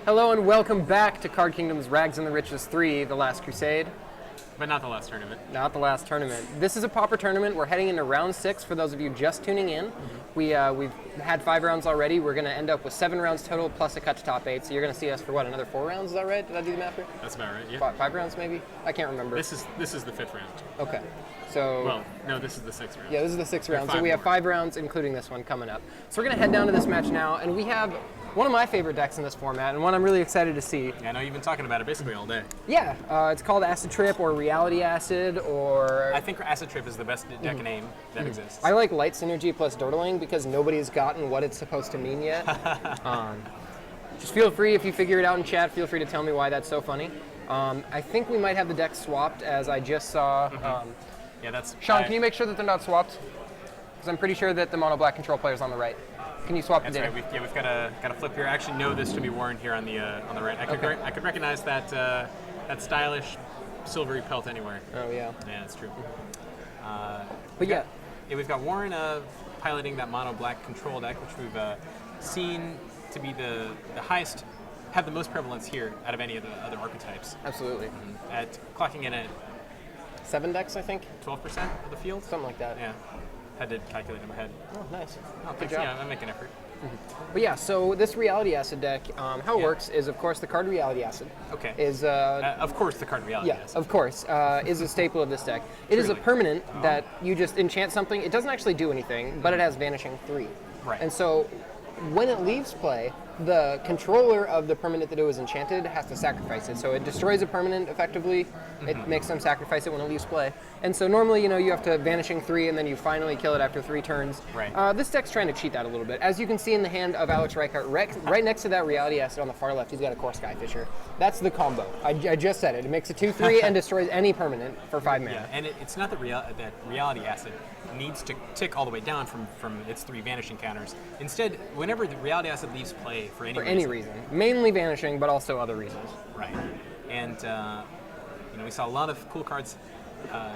Hello and welcome back to Card Kingdom's Rags and the Riches 3, The Last Crusade. But not the last tournament. Not the last tournament. This is a pauper tournament. We're heading into round 6 for those of you just tuning in. We've had 5 rounds already. We're going to end up with 7 rounds total plus a cut to top 8. So you're going to see us for what, another 4 rounds? Is that right? Did I do the math right? That's about right, yeah. 5 rounds maybe? I can't remember. This is the 5th round. Okay. So Well, no, this is the 6th round. yeah, this is the 6th round. So 5 we have more. 5 rounds, including this one coming up. So we're going to head down to this match now, and we have one of my favorite decks in this format, and one I'm really excited to see. Yeah, I know you've been talking about it basically all day. Yeah, it's called Acid Trip or Reality Acid or... I think Acid Trip is the best deck name that exists. I like Light Synergy plus Dordling because nobody's gotten what it's supposed to mean yet. Just feel free, if you figure it out in chat, feel free to tell me why that's so funny. I think we might have the decks swapped, as I just saw. Yeah, that's... Sean, can you make sure that they're not swapped? Because I'm pretty sure that the mono black control player's on the right. Can you swap the That's data? right. We've got a flip here. I actually know this to be Warren here on the right. I could recognize that that stylish silvery pelt anywhere. Oh, yeah. Yeah, that's true. But yeah. We've got Warren piloting that mono black control deck, which we've seen to be the highest, have the most prevalence here out of any of the other archetypes. Absolutely. At clocking in at 7 decks, I think? 12% of the field. Something like that. Yeah. Had to calculate in my head. Oh, nice. Oh, Good thanks. job. Yeah, I make an effort. But yeah, so this Reality Acid deck, how it works is, of course, the card Reality Acid Okay. is... of course, the card reality. yeah, is. of course, is a staple of this deck. It is a Truly. permanent that you just enchant something. It doesn't actually do anything, but it has Vanishing 3. Right. And so when it leaves play, the controller of the permanent that it was enchanted has to sacrifice it. So it destroys a permanent effectively. It makes them sacrifice it when it leaves play. And so normally, you have to Vanishing 3 and then you finally kill it after 3 turns. Right. This deck's trying to cheat that a little bit. As you can see in the hand of Alex Reichart, right next to that Reality Acid on the far left, he's got a Core Skyfisher. That's the combo. I just said it. It makes a 2/3 and destroys any permanent for 5 mana. Yeah, and it's not that reality acid needs to tick all the way down from its 3 vanishing counters. Instead, whenever the reality acid leaves play for any reason. Mainly Vanishing, but also other reasons. Right. And we saw a lot of cool cards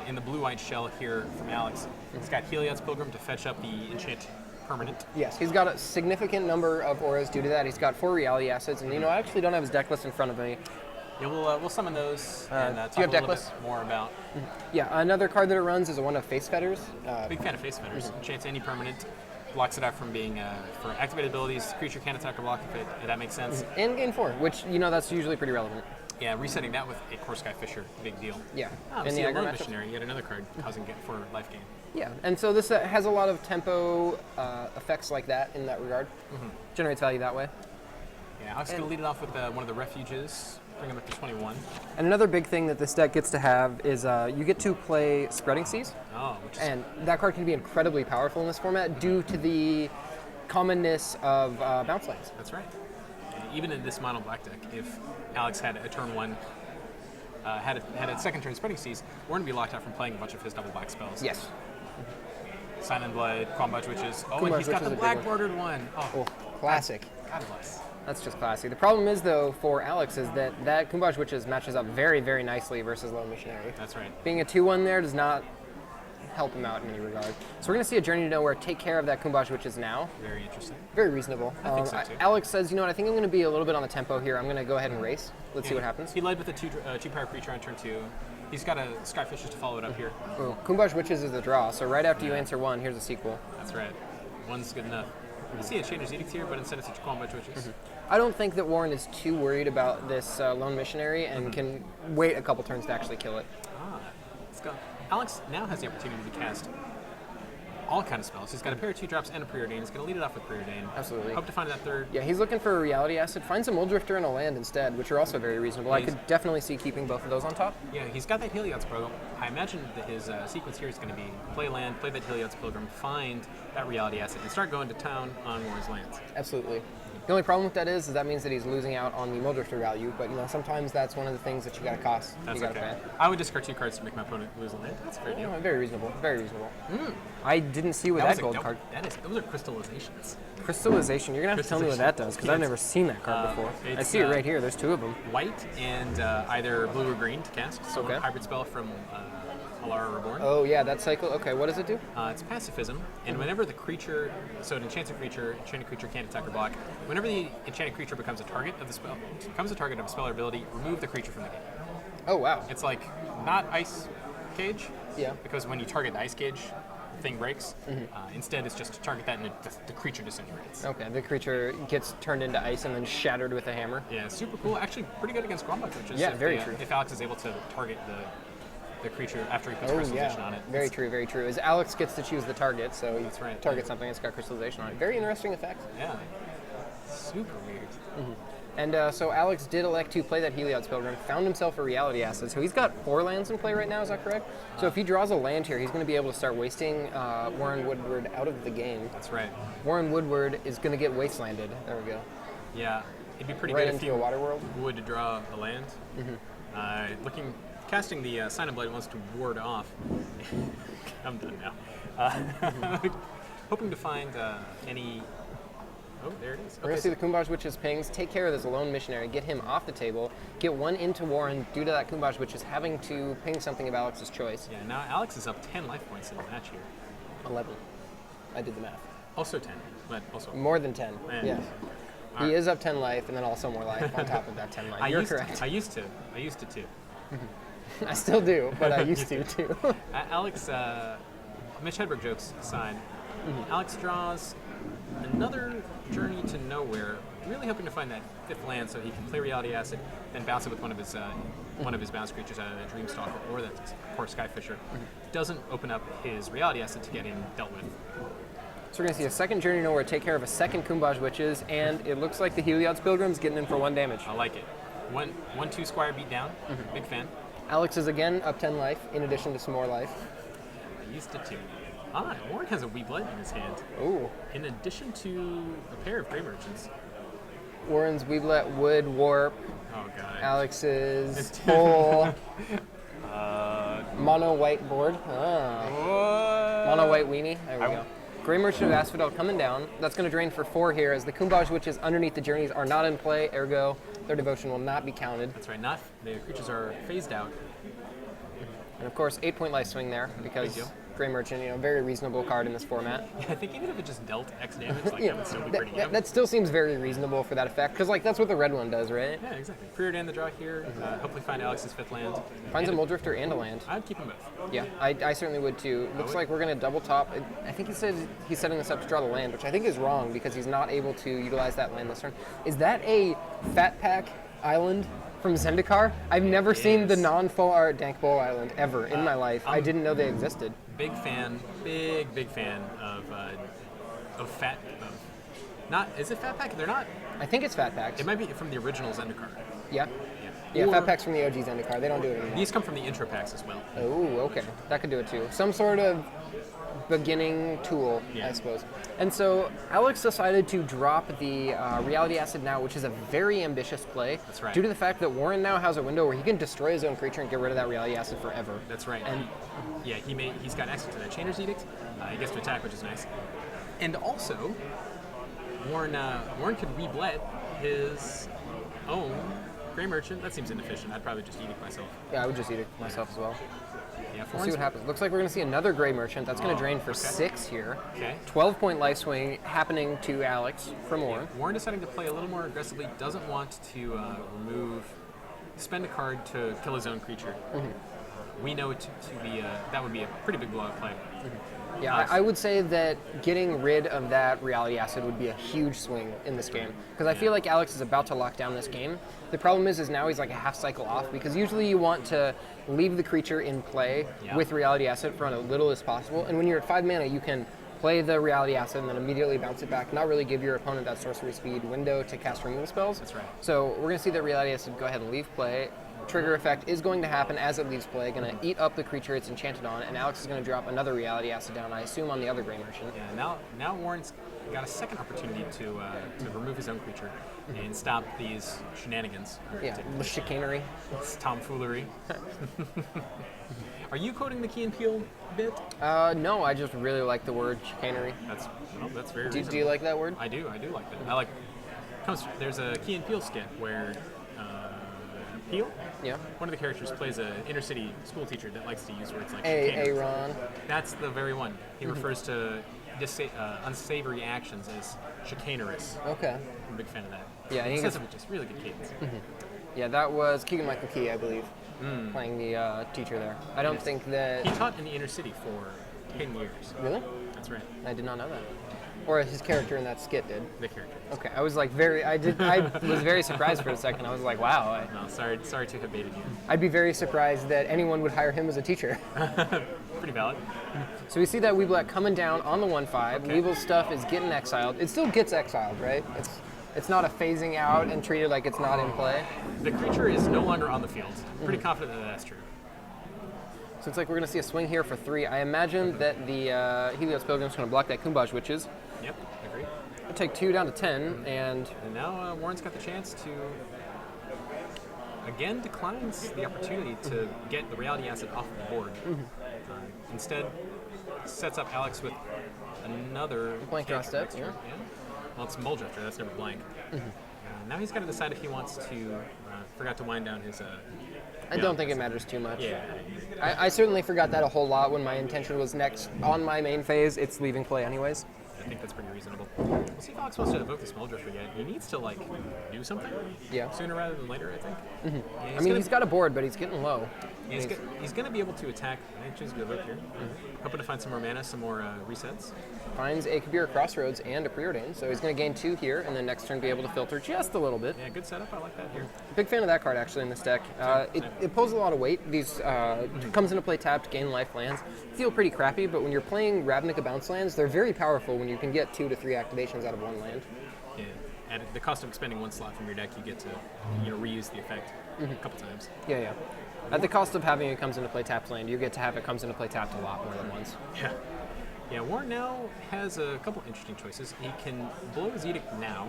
in the blue-white shell here from Alex. He's got Heliod's Pilgrim to fetch up the enchant permanent. Yes, he's got a significant number of auras due to that. He's got 4 Reality Acids, and I actually don't have his deck list in front of me. Yeah, we'll summon those and talk do you have a deck little lists? bit more about. Yeah, another card that it runs is one of Face Fetters. Big fan of Face Fetters. Enchants any permanent, blocks it out from being for activated abilities. Creature can't attack or block if that makes sense. And gain 4, which, that's usually pretty relevant. Yeah, resetting that with a Core Skyfisher, big deal. Yeah. Oh, in see, the a aggro Lone matchups. Missionary, yet another card causing for life gain. Yeah, and so this has a lot of tempo effects like that in that regard. Generates value that way. Yeah, Alex is going to lead it off with one of the refuges, bring him up to 21. And another big thing that this deck gets to have is you get to play Spreading Seas. Oh, which is And that card can be incredibly powerful in this format due to the commonness of bounce lands. that's right. And even in this mono black deck, if Alex had a turn 1, had a second turn Spreading Seas, we're going to be locked out from playing a bunch of his double black spells. Yes. Silent Blood, Quambudge Witches. Oh, Quambudge and he's got Witch is the a big black one. bordered one. Oh, Classic. God bless. That's just classic. The problem is, though, for Alex, is that Kumbaj Witches matches up very, very nicely versus Lone Missionary. That's right. Being a 2/1 there does not help him out in any regard. So we're going to see a Journey to Nowhere take care of that Kumbaj Witches now. Very interesting. Very reasonable. I think so, too. Alex says, I think I'm going to be a little bit on the tempo here. I'm going to go ahead and race. Let's see what happens. He led with a two power creature on turn 2. He's got a Skyfishes to follow it up here. Oh, Kumbaj Witches is the draw, so right after you answer 1, here's a sequel. That's right. 1's good enough. I see a Changer's Edict here, but instead it's a Quambudge Witches. I don't think that Warren is too worried about this Lone Missionary and can wait a couple turns to actually kill it. Let's go. Alex now has the opportunity to cast all kind of spells. He's got a pair of 2-drops and a Preordain. He's going to lead it off with Preordain. Absolutely. Hope to find that third. Yeah, he's looking for a Reality Acid. Find some Drifter and a land instead, which are also very reasonable. I could definitely see keeping both of those on top. Yeah, he's got that Heliod's Pilgrim. I imagine that his sequence here is going to be play land, play that Heliod's Pilgrim, find that Reality Acid, and start going to town on Warren's lands. Absolutely. The only problem with that is that means that he's losing out on the Muldrifter value, but sometimes that's one of the things that you got to cost. That's you got to okay. pay. I would discard 2 cards to make my opponent lose a land. That's a fair deal. Very reasonable. Very reasonable. I didn't see what that gold card. Those are crystallizations. Crystallization. You're gonna have to tell me what that does because I've never seen that card before. I see it right here. There's 2 of them. White and either blue or green to cast. So Okay. a hybrid spell from Alara Reborn. Oh yeah, that cycle. Okay, what does it do? It's pacifism, and whenever the creature, so an enchanted creature can't attack or block. Whenever the enchanted creature becomes a target of a spell or ability, remove the creature from the game. Oh wow. It's like not ice cage, Yeah. because when you target the ice cage, the thing breaks. Instead, it's just to target that and the creature disintegrates. Okay, the creature gets turned into ice and then shattered with a hammer. Yeah, super cool. Actually, pretty good against Gromback Witches. Yeah, very true. If Alex is able to target the creature after he puts Oh crystallization yeah, on it. very true, very true. As Alex gets to choose the target, so he That's right. targets something that's got crystallization on it. Very interesting effect. Yeah. Super weird. And so Alex did elect to play that Heliod's Pilgrim, found himself a Reality Acid. So he's got 4 lands in play right now, is that correct? So if he draws a land here, he's going to be able to start wasting Warren Woodward out of the game. That's right. Warren Woodward is going to get wastelanded. There we go. Yeah, it'd be pretty Right good if into he a water world. would to draw a land. Casting the Sign of Blight wants to ward off. I'm done now. Hoping to find any. Oh, there it is. We're going to see the Kumbaj Witch's pings, take care of this lone missionary, get him off the table, get 1 into Warren due to that Kumbaj Witch is having to ping something of Alex's choice. Yeah, now Alex is up 10 life points in the match here. 11. I did the math. Also 10, but also. More than 10, Man. yes. All He right. is up 10 life and then also more life on top of that 10 life. You're correct. I used to too. I still do, but I used to too. Alex, Mitch Hedberg jokes aside, Alex draws another Journey to Nowhere, really hoping to find that 5th land so he can play Reality Acid, then bounce it with one of his bounce creatures, either the Dreamstalker or that poor Skyfisher. Doesn't open up his Reality Acid to get him dealt with. So we're going to see a second Journey to Nowhere take care of a second Kumbaj Witches, and it looks like the Heliod's Pilgrim's getting in for 1 damage. I like it. 1/2 Squire beat down. Big fan. Alex is again up 10 life, in addition to some more life. I used to too. Warren has a Wee Blood in his hand. Ooh. In addition to a pair of Grey Merchants. Warren's Weeblet would warp. Oh god. Alex's whole mono white board. Mono white weenie. There we go. Grey Merchant of Asphodel coming down. That's going to drain for 4 here, as the Kumbaj Witches underneath the Journeys are not in play, ergo their devotion will not be counted. That's right. The creatures are phased out. And of course, 8-point life swing there, because deal. Grey Merchant, very reasonable card in this format. Yeah, I think even if it just dealt X damage, that would still be pretty good. that still seems very reasonable for that effect, because that's what the red one does, right? Yeah, exactly. Preordain the draw here. Hopefully find Alex's 5th land. Finds a Muldrifter and a land. I'd keep them both. Yeah, I certainly would too. Looks like we're going to double top. I think he said he's setting this up to draw the land, which I think is wrong because he's not able to utilize that land this turn. Is that a Fat Pack Island from Zendikar? I've never seen the non-full art Dank Bowl Island ever in my life. I didn't know they existed. Big fan of Fat. Not is it Fat Pack? They're not. I think it's Fat Packs. It might be from the original Zendikar. Yeah. Yeah. Yeah, Fat Packs from the OG Zendikar. They don't do it anymore. These come from the intro packs as well. Oh, okay. That could do it too. Some sort of beginning tool, Yeah. I suppose. And so Alex decided to drop the Reality Acid now, which is a very ambitious play. That's right. Due to the fact that Warren now has a window where he can destroy his own creature and get rid of that Reality Acid forever. That's right. And yeah, he's got access to that Chainer's Edict. He gets to attack, which is nice. And also, Warren could re-blet his own Grey Merchant. That seems inefficient. I'd probably just eat it myself. yeah, I would just eat it myself as well. Yeah, We'll see what happens. Looks like we're going to see another Grey Merchant. That's going to drain for 6 here. Okay. 12-point life swing happening to Alex from Warren. Warren deciding to play a little more aggressively, doesn't want to spend a card to kill his own creature. We know it to be that would be a pretty big blowout play. Yeah, I would say that getting rid of that Reality Acid would be a huge swing in this game. Because I feel like Alex is about to lock down this game. The problem is now he's like a half cycle off, because usually you want to leave the creature in play with Reality Acid for as little as possible. And when you're at 5 mana, you can play the Reality Acid and then immediately bounce it back, not really give your opponent that sorcery speed window to cast removal spells. That's right. So we're going to see that Reality Acid go ahead and leave play. Trigger effect is going to happen as it leaves play, going to eat up the creature it's enchanted on, and Alex is going to drop another Reality Acid down, I assume, on the other Grey Merchant. Yeah, now Warren's got a second opportunity to remove his own creature and stop these shenanigans. Yeah, the chicanery. It's tomfoolery. Are you quoting the Key and Peele bit? No, I just really like the word chicanery. That's very Do reasonable. you like that word? I do like that. There's a Key and Peele skit where Peel. Yeah. One of the characters plays an inner city school teacher that likes to use words like A chicanery. Ron. That's the very one. He refers to unsavory actions as chicanerous. Okay. I'm a big fan of that. Yeah, he he says gets- it with just really good cadence. Yeah, that was Keegan-Michael Key, I believe, playing the teacher there. I don't think that... He taught in the inner city for 10 years. Really? That's right. I did not know that. Or his character in that skit did. The character. Okay, I was like I was very surprised for a second. I was like, wow. No, sorry to have baited you. I'd be very surprised that anyone would hire him as a teacher. Pretty valid. So we see that Weeblack coming down on the 1/5. Okay. Weevil's stuff is getting exiled. It still gets exiled, right? It's not a phasing out and treated like it's not in play. The creature is no longer on the field. Pretty confident that that's true. So it's like we're going to see a swing here for 3. I imagine that the Helios Pilgrim's going to block that Kumbaj Witches. Yep, agree. We'll take 2 down to 10, and And now Warren's got the chance to, again, declines the opportunity to get the reality asset off the board. Instead, sets up Alex with another Blank draw step, extra. yeah. Well, it's Mole Drifter, that's never blank. Now he's got to decide if he wants to, forgot to wind down his... I don't think it matters too much. Yeah. I certainly forgot that a whole lot when my intention was next on my main phase. It's leaving play anyways. I think that's pretty reasonable. We'll see if Alex wants to evoke the Small Drifter yet. He needs to, do something Yeah. sooner rather than later, I think. Yeah, I mean, he's got a board, but he's getting low. He's going to be able to attack. I choose to evoke here. Hoping to find some more mana, some more resets. Finds a Kabir Crossroads and a Preordain, so he's going to gain 2 here, and then next turn be able to filter just a little bit. Yeah, good setup. I like that here. Big fan of that card actually in this deck. It pulls a lot of weight. These comes into play tapped, gain life lands. Feel pretty crappy, but when you're playing Ravnica bounce lands, they're very powerful when you can get 2 to 3 activations out of 1 land. Yeah. At the cost of expending 1 slot from your deck, you get to reuse the effect a couple times. Yeah. At the cost of having it comes into play tapped land, you get to have it comes into play tapped a lot more than once. Yeah. Yeah, Warren now has a couple interesting choices. He can blow his edict now,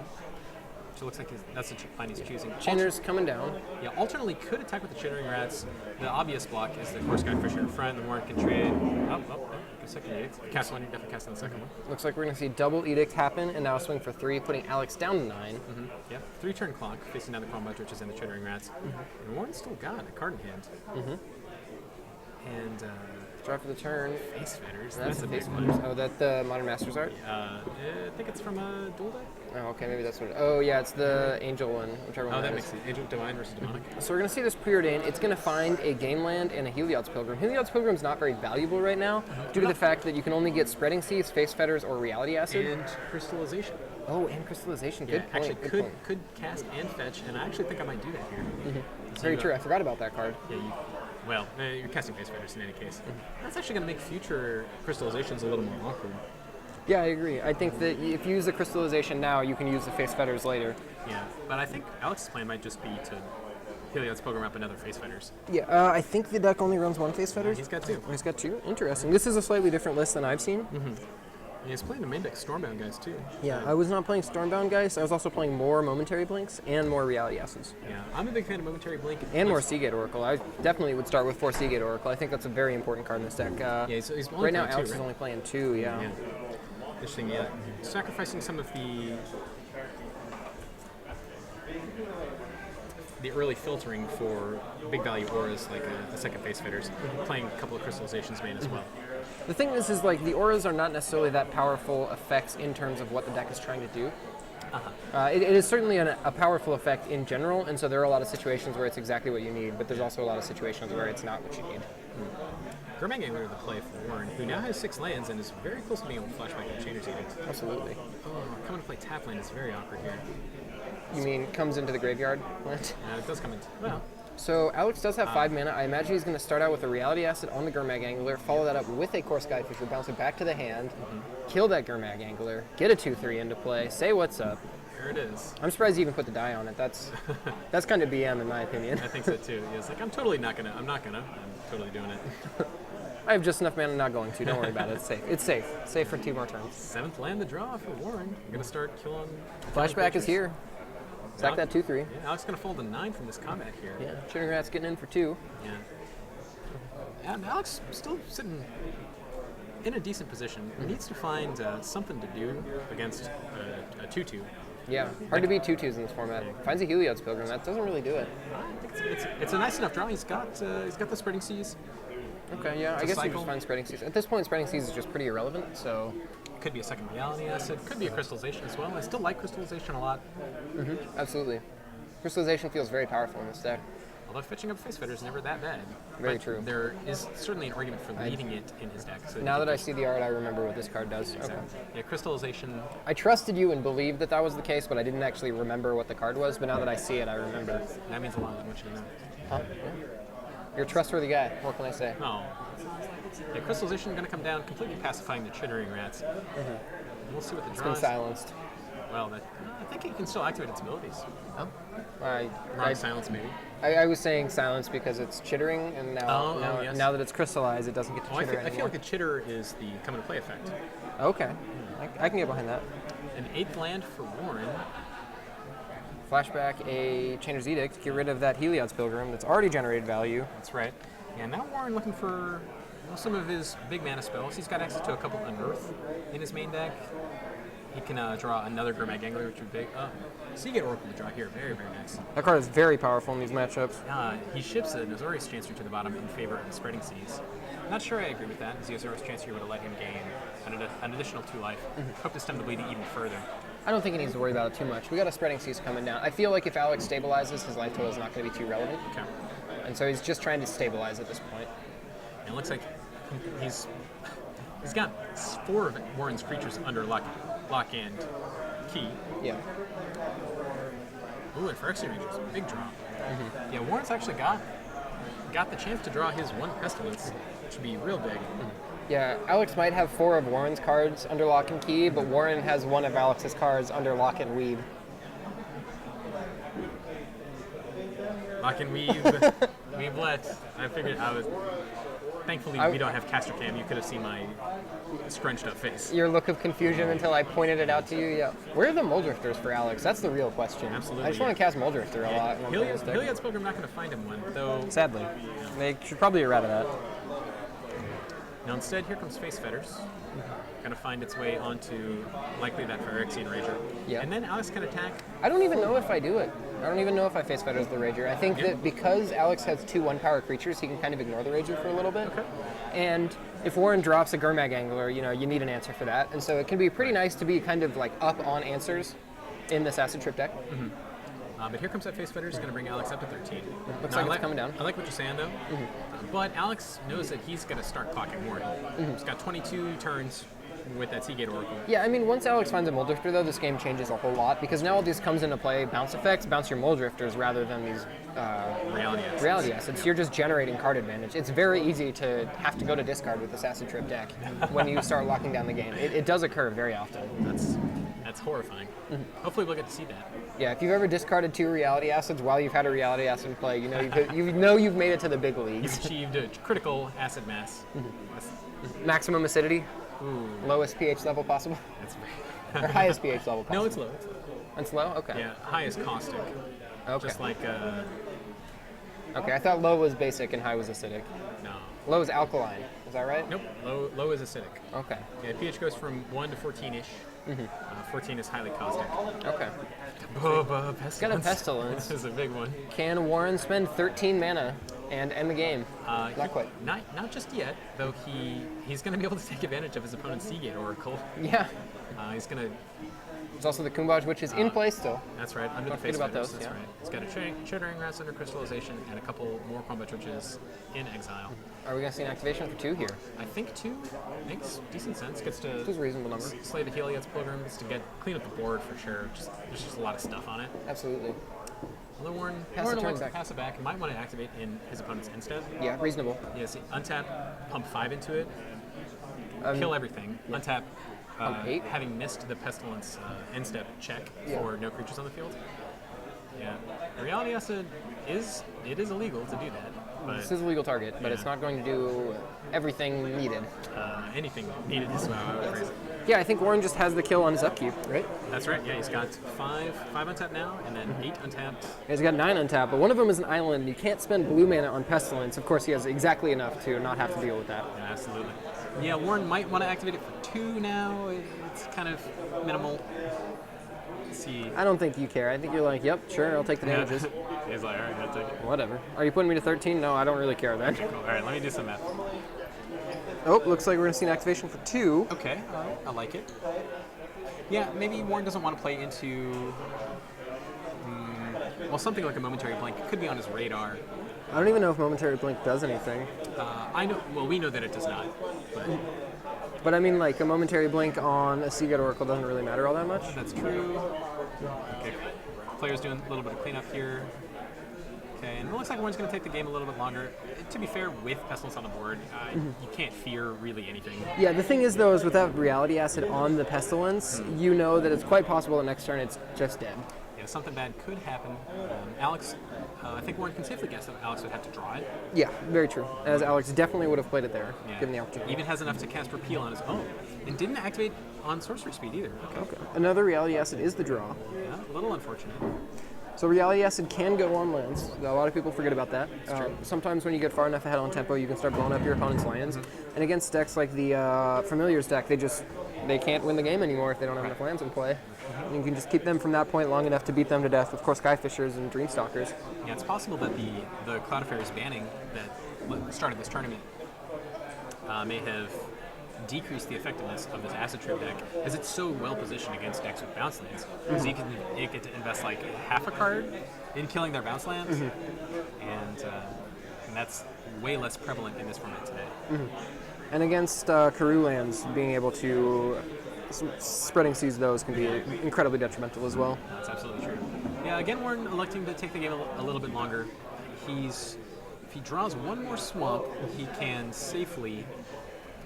which looks like that's the line he's choosing. Chainer's coming down. Yeah, alternately could attack with the Chittering Rats. The obvious block is the Course Guide Fisher in front, and Warren can trade. A second edict. Cast one, definitely cast on the second one. Looks like we're going to see double edict happen, and now a swing for 3, putting Alex down to 9. Yeah, 3-turn clock, facing down the Combat Witches and the Chittering Rats. And Warren's still got a card in hand. And Draw for the turn. Face Fetters. That's a the big face one. one. Oh, that the Modern Masters art? I think it's from a dual deck. Oh, okay, maybe that's what. Oh, yeah, it's the Angel one, whichever one. Oh, that is. makes sense. Angel Divine versus Demonic. So we're going to see this Preordain. It's going to find a Gain Land and a Heliod's Pilgrim. Heliod's Pilgrim's not very valuable right now due to the fact that you can only get Spreading Seas, Face Fetters, or Reality Acid. And Crystallization. Oh, and Crystallization. Yeah, Good point. actually good point. could cast and fetch, and I actually think I might do that here. So Very you, true. I forgot about that card. Yeah, you're casting Face Fetters in any case. That's actually going to make future crystallizations a little more awkward. Yeah, I agree. I think that if you use the Crystallization now, you can use the Face Fetters later. Yeah, but I think Alex's plan might just be to Heliod's program up another Face Fetters. Yeah, I think the deck only runs 1 Face Fetters. He's got 2. He's got 2. Interesting. This is a slightly different list than I've seen. And he's playing the main deck Stormbound guys too. Yeah, I was not playing Stormbound Geist. I was also playing more Momentary Blinks and more Reality Acids. Yeah, I'm a big fan of Momentary Blink. And more Seagate Oracle. I definitely would start with 4 Seagate Oracle. I think that's a very important card in this deck. Yeah, he's only right now, playing 2, Alex right? is only playing 2, yeah. Interesting, yeah. Sacrificing some of the early filtering for big value auras like a second Face Fetters, playing a couple of Crystallizations main as well. The thing is like the auras are not necessarily that powerful effects in terms of what the deck is trying to do. It is certainly a powerful effect in general, and so there are a lot of situations where it's exactly what you need, but there's also a lot of situations where it's not what you need. Gurmag Angler the play for Warren, who now has 6 lands and is very close to being able to flashback with Chainer's Edict. Absolutely. Oh, coming to play tap land is very awkward here. You mean comes into the graveyard? It does come into... Well, So Alex does have 5 mana. I imagine he's going to start out with a Reality Acid on the Gurmag Angler, follow that up with a Course Guide Fisher, bounce it back to the hand, kill that Gurmag Angler, get a 2/3 into play, say what's up. there it is. I'm surprised you even put the die on it. That's kind of BM in my opinion. I think so too. Yeah, it's like, I'm totally not gonna. I'm totally doing it. I have just enough mana not going to. Don't worry about it. It's safe. It's safe. Safe for 2 more turns. 7th land the draw for Warren. I'm gonna start killing... Flashback is here. Sack that 2/3. Yeah, Alex gonna fold a 9 from this combat here. Yeah, Chittering Rat's getting in for 2. Yeah. And Alex still sitting in a decent position. Needs to find something to do against a 2/2. Yeah, hard to beat 2/2s in this format. Finds a Heliod's Pilgrim. That doesn't really do it. I think it's a nice enough draw. He's got the Spreading Seas. Okay, yeah, I guess you just find Spreading Seas. At this point, Spreading Seas is just pretty irrelevant, so... Could be a second reality acid. Could be a crystallization as well. I still like crystallization a lot. Absolutely. Crystallization feels very powerful in this deck. Although fetching up Face Fitter is never that bad. Very but true. There is certainly an argument for leaving it in his deck. So now that I see the art, I remember what this card does. Exactly. Okay. Yeah, crystallization. I trusted you and believed that that was the case, but I didn't actually remember what the card was. But now that I see it, I remember. That means a lot. I want you to know. Huh? Yeah. You're a trustworthy guy. What can I say? No. Yeah, crystallization going to come down, completely pacifying the chittering rats. We'll see what the draw It's been is. silenced. Well, I think it can still activate its abilities. Oh? Wrong silence, maybe. I was saying silence because it's chittering, and yes. now that it's crystallized, it doesn't get to chitter I feel anymore. like the chitter is the come into play effect. Okay. I can get behind that. An 8th land for Warren. Flashback a Chainer's Edict, get rid of that Heliod's Pilgrim that's already generated value. That's right. And now Warren looking for some of his big mana spells. He's got access to a couple Unearth in his main deck. He can draw another Gurmag Angler, which would be big. So you get Oracle to draw here. Very, very nice. That card is very powerful in these matchups. He ships a Azorius Chancery to the bottom in favor of the Spreading Seas. Not sure I agree with that, as the Azorius Chancery would have let him gain an additional 2 life. Hope to stem the bleeding even further. I don't think he needs to worry about it too much. We got a Spreading Seas coming down. I feel like if Alex stabilizes, his life total is not going to be too relevant. Okay. And so he's just trying to stabilize at this point. And it looks like he's got 4 of Warren's creatures under lock and key. Yeah. Ooh, and Phyrexian Rangers, big draw. Yeah, Warren's actually got the chance to draw his 1 Pestilence, which would be real big. Yeah, Alex might have 4 of Warren's cards under lock and key, but Warren has 1 of Alex's cards under lock and weave. Lock and weave. Weave let. I figured I was... Thankfully, we don't have caster cam. You could have seen my scrunched up face. Your look of confusion until I pointed it out to you, yeah. Where are the Muldrifters for Alex? That's the real question. Absolutely. I just want to cast Muldrifter a lot. Heliod's Pilgrim, not going to find him one, though. Sadly. They should probably get rid of that. Now instead, here comes Face Fetters. Going to find its way onto likely that Phyrexian Rager. Yeah. And then Alex can attack. I don't even know if I do it. I don't even know if I Face Fetters the Rager. I think that because Alex has 2 1-power creatures, he can kind of ignore the Rager for a little bit. Okay. And if Warren drops a Gurmag Angler, you need an answer for that. And so it can be pretty nice to be kind of like up on answers in this Acid Trip deck. But here comes that Face Fetters, going to bring Alex up to 13. Looks like it's coming down. I like what you're saying, though. But Alex knows that he's going to start clocking Warren. He's got 22 turns with that Seagate Oracle. Yeah, I mean, once Alex finds a Muldrifter, though, this game changes a whole lot, because now all this comes into play bounce effects, bounce your Muldrifters, rather than these reality assets. Yeah. You're just generating card advantage. It's very easy to have to go to discard with this Acid Trip deck when you start locking down the game. It does occur very often. That's horrifying. Hopefully we'll get to see that. Yeah, if you've ever discarded 2 reality acids while you've had a reality acid in play, you've made it to the big leagues. You've achieved a critical acid mass. Maximum acidity, Ooh, lowest pH level possible, that's or highest pH level possible. No, it's low. It's low? Okay. Yeah, high is caustic. Okay. Just like, Okay, I thought low was basic and high was acidic. no. Low is alkaline. Is that right? Nope, low is acidic. Okay. Yeah, pH goes from 1 to 14-ish. 14 is highly caustic. Okay. Pestilence. Got a Pestilence. This is a big one. Can Warren spend 13 mana and end the game? Not quite. Not just yet, though he's going to be able to take advantage of his opponent's Seagate Oracle. Yeah. He's going to... There's also the Kumbaj, which is in play still. That's right, under Don't the Face forget about Fetters, those, that's yeah. right. He's got a Chittering Rats under Crystallization and a couple more Combat Witches in exile. Are we going to see an activation for 2 here? I think 2 makes decent sense. Gets to This is a reasonable number. slay the Heliod's Pilgrim, gets to clean up the board for sure. There's just a lot of stuff on it. Absolutely. Although Warren Pass the turn likes to back. pass it back, he might want to activate in his opponent's end step. Yeah, reasonable. Yeah, see, untap, pump 5 into it, kill everything. Untap, Pump 8? having missed the Pestilence end step check for no creatures on the field. Yeah, the Reality Acid is illegal to do that, but This is a legal target, but it's not going to do everything needed. anything needed is how I would phrase it. Yeah, I think Warren just has the kill on his upkeep, right? That's right. Yeah, he's got five untapped now, and then 8 untapped. He's got 9 untapped, but one of them is an island. You can't spend blue mana on Pestilence. Of course, he has exactly enough to not have to deal with that. Yeah, absolutely. Yeah, Warren might want to activate it for 2 now. It's kind of minimal. see. I don't think you care. I think you're like, yep, sure, I'll take the damages. He's like, all right, I'll take it. Whatever. Are you putting me to 13? No, I don't really care then. Cool. All right, let me do some math. Oh, looks like we're going to see an activation for 2. Okay, all right, I like it. Yeah, maybe Warren doesn't want to play into, well, something like a Momentary Blink could be on his radar. I don't even know if Momentary Blink does anything. I know. Well, we know that it does not. But I mean, like, a Momentary Blink on a Seagate Oracle doesn't really matter all that much. That's true. Okay, player's doing a little bit of cleanup here. Okay, and it looks like Warren's going to take the game a little bit longer. To be fair, with Pestilence on the board, you can't fear really anything. Yeah, the thing is, though, is without Reality Acid on the Pestilence, you know that it's quite possible the next turn it's just dead. Yeah, something bad could happen. Alex, I think Warren can safely guess that Alex would have to draw it. Yeah, very true. As Alex definitely would have played it there, Yeah. given the opportunity. Even has enough to cast Repeal on his own. And didn't activate on Sorcery Speed either. Okay. Another Reality Acid is the draw. Yeah, a little unfortunate. So Reality Acid can go on lands. A lot of people forget about that. true. Sometimes when you get far enough ahead on tempo, you can start blowing up your opponent's lands. And against decks like the Familiars deck, they can't win the game anymore if they don't have enough lands in play. And you can just keep them from that point long enough to beat them to death with, of course, Skyfishers and Dreamstalkers. Yeah, it's possible that the Cloud of Fairies banning that started this tournament may have decreased the effectiveness of this Acid Trip deck, as it's so well positioned against decks with bounce lands. So you get to invest like half a card in killing their bounce lands, and that's way less prevalent in this format today. And against Karoo lands, being able to spreading seas those can be incredibly detrimental as well. That's absolutely true. Yeah, again, Warren electing to take the game a little bit longer. If he draws one more swamp, he can safely.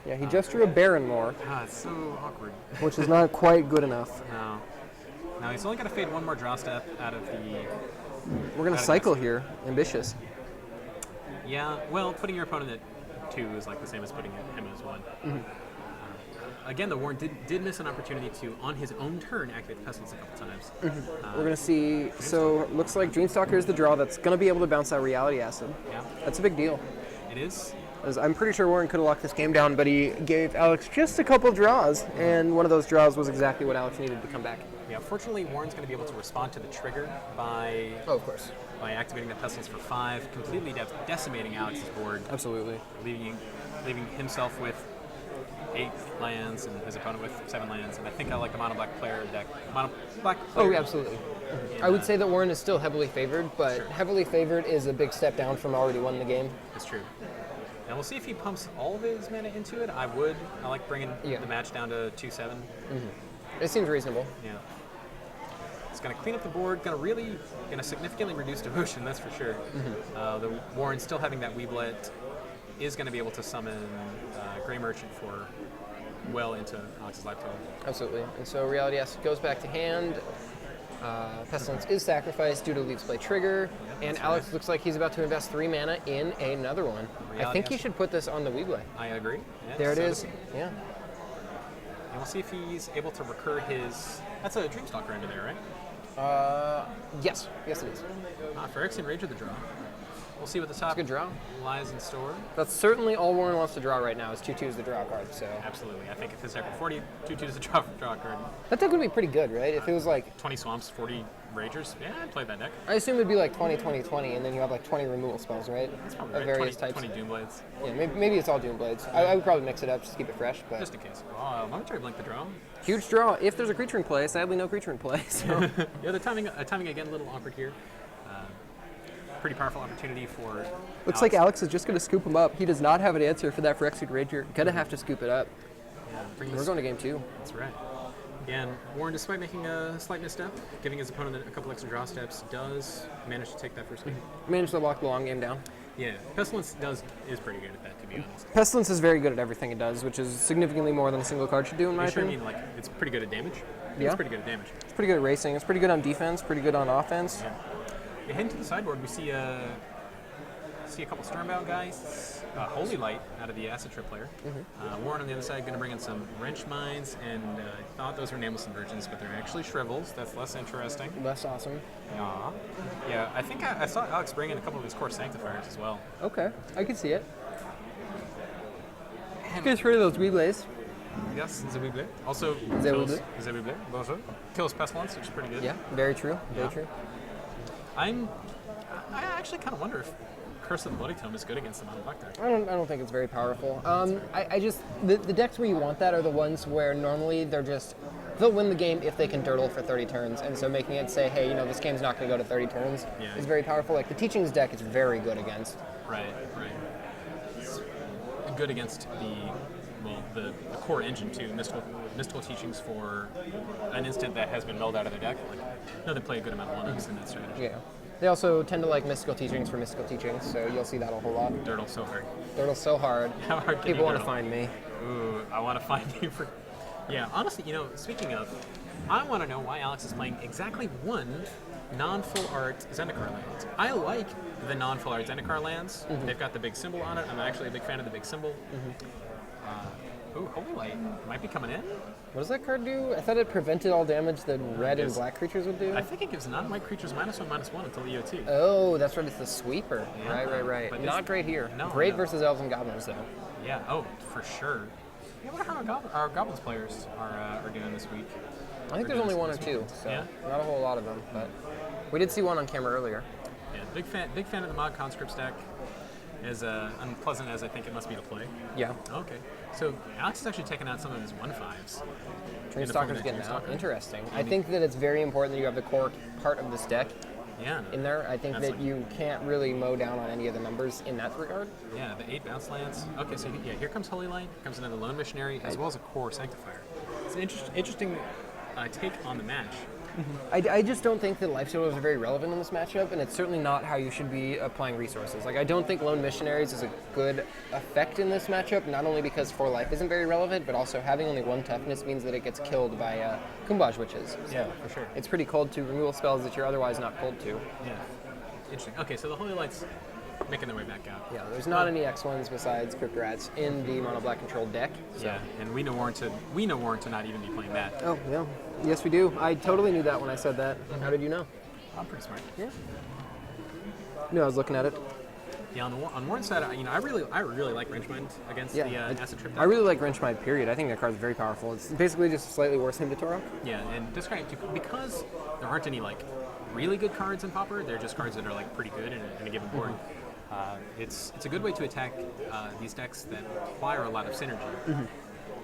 Yeah, he just drew a Baron more, It's so awkward. which is not quite good enough. No, he's only got to fade one more draw step out of the. We're going to cycle here. Ambitious. Yeah, well, putting your opponent at 2 is like the same as putting him as 1. Again, though, Warren did miss an opportunity to, on his own turn, activate the Pestilence a couple times. We're going to see, so looks like Dreamstalker is the draw that's going to be able to bounce out Reality Acid. Yeah, That's a big deal. it is. As I'm pretty sure Warren could have locked this game down, but he gave Alex just a couple draws, and one of those draws was exactly what Alex needed to come back. Yeah, fortunately, Warren's going to be able to respond to the trigger by Oh, of course. activating the Pestilence for 5, completely decimating Alex's board, Absolutely. leaving himself with 8 lands and his opponent with 7 lands. And I think I like the mono black player deck. Mono black player. Oh, yeah, absolutely. I would say that Warren is still heavily favored, but heavily favored is a big step down from already winning the game. That's true. And we'll see if he pumps all of his mana into it. I like bringing the match down to 2-7. It seems reasonable. Yeah. It's going to clean up the board, going to significantly reduce devotion, that's for sure. The Warren still having that Weeblet is going to be able to summon Grey Merchant for well into Alex's lifetime. Absolutely. And so Reality Acid goes back to hand. Pestilence is sacrificed due to Leaves Play trigger, and Alex looks like he's about to invest 3 mana in another one. I think he should put this on the Weeblade. I agree. Yeah, There it so is. does he. Yeah. And we'll see if he's able to recur his. That's a Dreamstalker under there, right? Yes. Yes, it is. Phyrexian Rage of the draw. We'll see what the top It's a good draw. lies in store. That's certainly all Warren wants to draw right now is 2/2 is the draw card. So Absolutely. I think if his deck were 40, 2/2 is a draw card. that deck would be pretty good, right? If it was like, 20 Swamps, 40 Ragers. Yeah, I'd play that deck. I assume it'd be like 20, 20, 20, and then you have like 20 removal spells, right? That's probably Of right. various 20, types. 20 Doomblades, Yeah, maybe it's all Doomblades. I would probably mix it up just to keep it fresh, but just in case. Oh, Momentary Blink the draw. huge draw. If there's a creature in play, sadly no creature in play. So Yeah, the timing again a little awkward here. Pretty powerful opportunity for. looks like Alex is just going to scoop him up. He does not have an answer for that Phyrexian Rager. Gonna have to scoop it up. Yeah, bring We're this- going to game 2. That's right. And Warren, despite making a slight misstep, giving his opponent a couple extra draw steps, does manage to take that first game. Managed to lock the long game down. Yeah, Pestilence is pretty good at that, to be honest. Pestilence is very good at everything it does, which is significantly more than a single card should do, in my I sure opinion. mean, like, it's pretty good at damage. Yeah. It's pretty good at damage. It's pretty good at racing. It's pretty good on defense, pretty good on offense. Yeah, heading to the sideboard, we see a couple Stormbound guys. Holy Light out of the Acid Trip player. Warren on the other side going to bring in some Wrench Mines, and I thought those were Nameless Inversions, but they're actually Shrivels. That's less interesting. That's awesome. Yeah, I think I saw Alex bring in a couple of his core Sanctifiers as well. Okay, I can see it. Get rid of those relays. Yes, Zebuble. Also, Zebuble. Zebuble. Bonjour. Kills Pestilence, which is pretty good. Yeah, very true. Very true. I actually kind of wonder if Curse of the Bloody Tome is good against the mono black deck. I don't think it's very powerful. I just the decks where you want that are the ones where normally they'll win the game if they can dirtle for 30 turns, and so making it say, hey, this game's not going to go to 30 turns is very powerful. Like the Teachings deck is very good against. Right. It's good against the core engine too. Mystical Teachings for an instant that has been milled out of their deck. Like, they play a good amount of 1/0s in that strategy. Yeah. They also tend to like Mystical Teachings for Mystical Teachings, so you'll see that a whole lot. Dirtle so hard. Dirtle so hard. How hard can People you want to dirtle? find me. Ooh, I want to find you for... Yeah, honestly, speaking of, I want to know why Alex is playing exactly one non-full art Zendikar land. I like the non-full art Zendikar lands. They've got the big symbol on it. I'm actually a big fan of the big symbol. Holy Light might be coming in. What does that card do? I thought it prevented all damage that red and black creatures would do. I think it gives non-white creatures -1/-1 until EOT. Oh, that's right. It's the sweeper. Yeah. Right. But Not great here. No, Great no. versus elves and goblins, though. Yeah. Oh, for sure. I wonder how our Goblins players are doing this week. I think there's only one or two, so not a whole lot of them. But we did see one on camera earlier. Yeah, big fan of the Mod Conscripts deck. As unpleasant as I think it must be to play. Yeah. Okay. So Alex is actually taking out some of his 1/5s. Dreamstalker's getting out. Interesting. I think that it's very important that you have the core part of this deck in there. I think that you can't really mow down on any of the numbers in that regard. Yeah, the 8 bounce lands. Okay, so here comes Holy Light, here comes another Lone Missionary, as well as a core Sanctifier. It's an interesting take on the match. I just don't think that Life Stealers are very relevant in this matchup, and it's certainly not how you should be applying resources. Like, I don't think Lone Missionaries is a good effect in this matchup, not only because 4 life isn't very relevant, but also having only 1 toughness means that it gets killed by Kumbaj Witches. So Yeah, for sure. it's pretty cold to removal spells that you're otherwise not cold to. Yeah. Interesting. Okay, so the Holy Light's making their way back out. Yeah, there's not any X1s besides Crypt Rats in the mono black controlled deck. So. Yeah, and we know Warren to not even be playing that. Oh, yeah. Yes, we do. I totally knew that when I said that. How did you know? I'm pretty smart. Yeah. No, I was looking at it. Yeah, on Warren's side, I really like Wrenchmind against the Acid Trip deck. I really like Wrenchmind, period. I think that card's very powerful. It's basically just slightly worse than Toro. Yeah, and describe because there aren't any really good cards in Pauper. They're just cards that are pretty good in a given board. It's a good way to attack these decks that require a lot of synergy.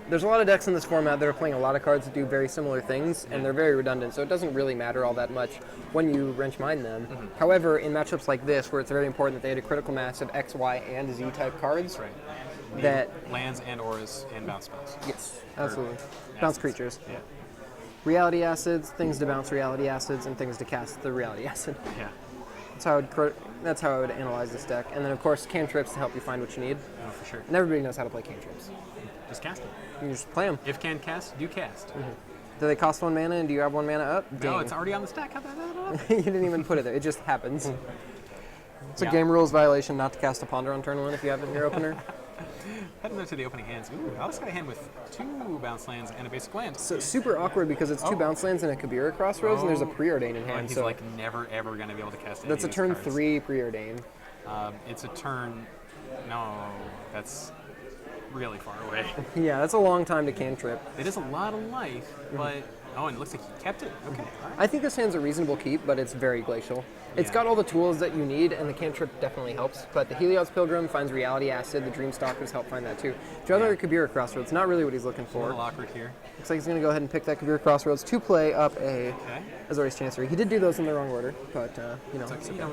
There's a lot of decks in this format that are playing a lot of cards that do very similar things, and they're very redundant, so it doesn't really matter all that much when you wrench mine them. However, in matchups like this, where it's very important that they had a critical mass of X, Y, and Z type cards, that lands and auras and bounce spells. Yes, absolutely. Bounce creatures. Yeah. Reality acids, things to bounce reality acids, and things to cast the reality acid. Yeah. That's how I would analyze this deck. And then, of course, cantrips to help you find what you need. Oh, for sure. And everybody knows how to play cantrips. Just cast it. You just play them. If can cast, do cast. Do they cost 1 mana, and do you have 1 mana up? No, Dang. it's already on the stack. How about that? You didn't even put it there. It just happens. It's a game rules violation not to cast a Ponder on turn 1 if you have it in your opener. Heading up to the opening hands. Ooh, Alex got a hand with 2 bounce lands and a basic land. So super awkward because it's 2 bounce lands and a Kabira Crossroads, and there's a Preordain in hand. He's so never ever going to be able to cast any that's a of these turn cards. 3 Preordain. It's a turn... No, that's really far away. Yeah, that's a long time to cantrip. It is a lot of life, but... Oh, and it looks like he kept it. Okay, all right. I think this hand's a reasonable keep, but it's very glacial. It's got all the tools that you need, and the cantrip definitely helps. But the Helios Pilgrim finds Reality Acid, the Dreamstalkers help find that too. Another Kabira Crossroads, not really what he's looking A for. little awkward here. Looks like he's going to go ahead and pick that Kabira Crossroads to play up a Azorius Chancery. He did do those in the wrong order, but it's okay.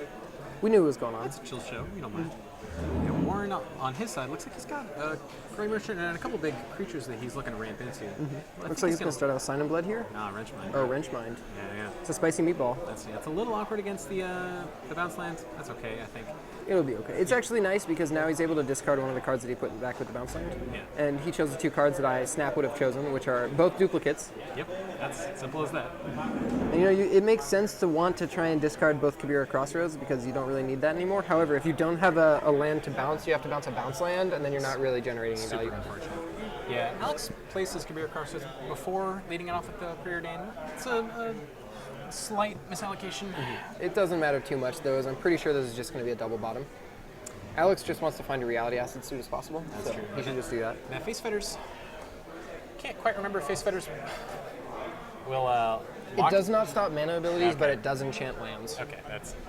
We knew what was going on. It's a chill show. You don't mind. Warren on his side looks like he's got a Grey Merchant and a couple big creatures that he's looking to ramp into. Looks like he's going to start out with Sign and Blood here. Nah, Wrenchmind. Oh, Wrenchmind. Yeah. It's a spicy meatball. That's a little awkward against the bounce lands. That's okay, I think. It'll be okay. It's actually nice because now he's able to discard one of the cards that he put back with the bounce land. Yeah. And he chose the 2 cards that I Snap would have chosen, which are both duplicates. Yep, that's simple as that. And it makes sense to want to try and discard both Kabira Crossroads because you don't really need that anymore. However, if you don't have a land to bounce, you have to bounce a bounce land, and then you're not really generating any value. Super unfortunate. Yeah, Alex placed his Kabira Crossroads before leading it off with the Preordain. It's a slight misallocation. It doesn't matter too much, though, as I'm pretty sure this is just going to be a double bottom. Alex just wants to find a Reality Acid as soon as possible, so he should just do that. Now, Face Fitters. can't quite remember if Face Fetters will It lock. does not stop mana abilities, but Okay. it does enchant lands. Okay,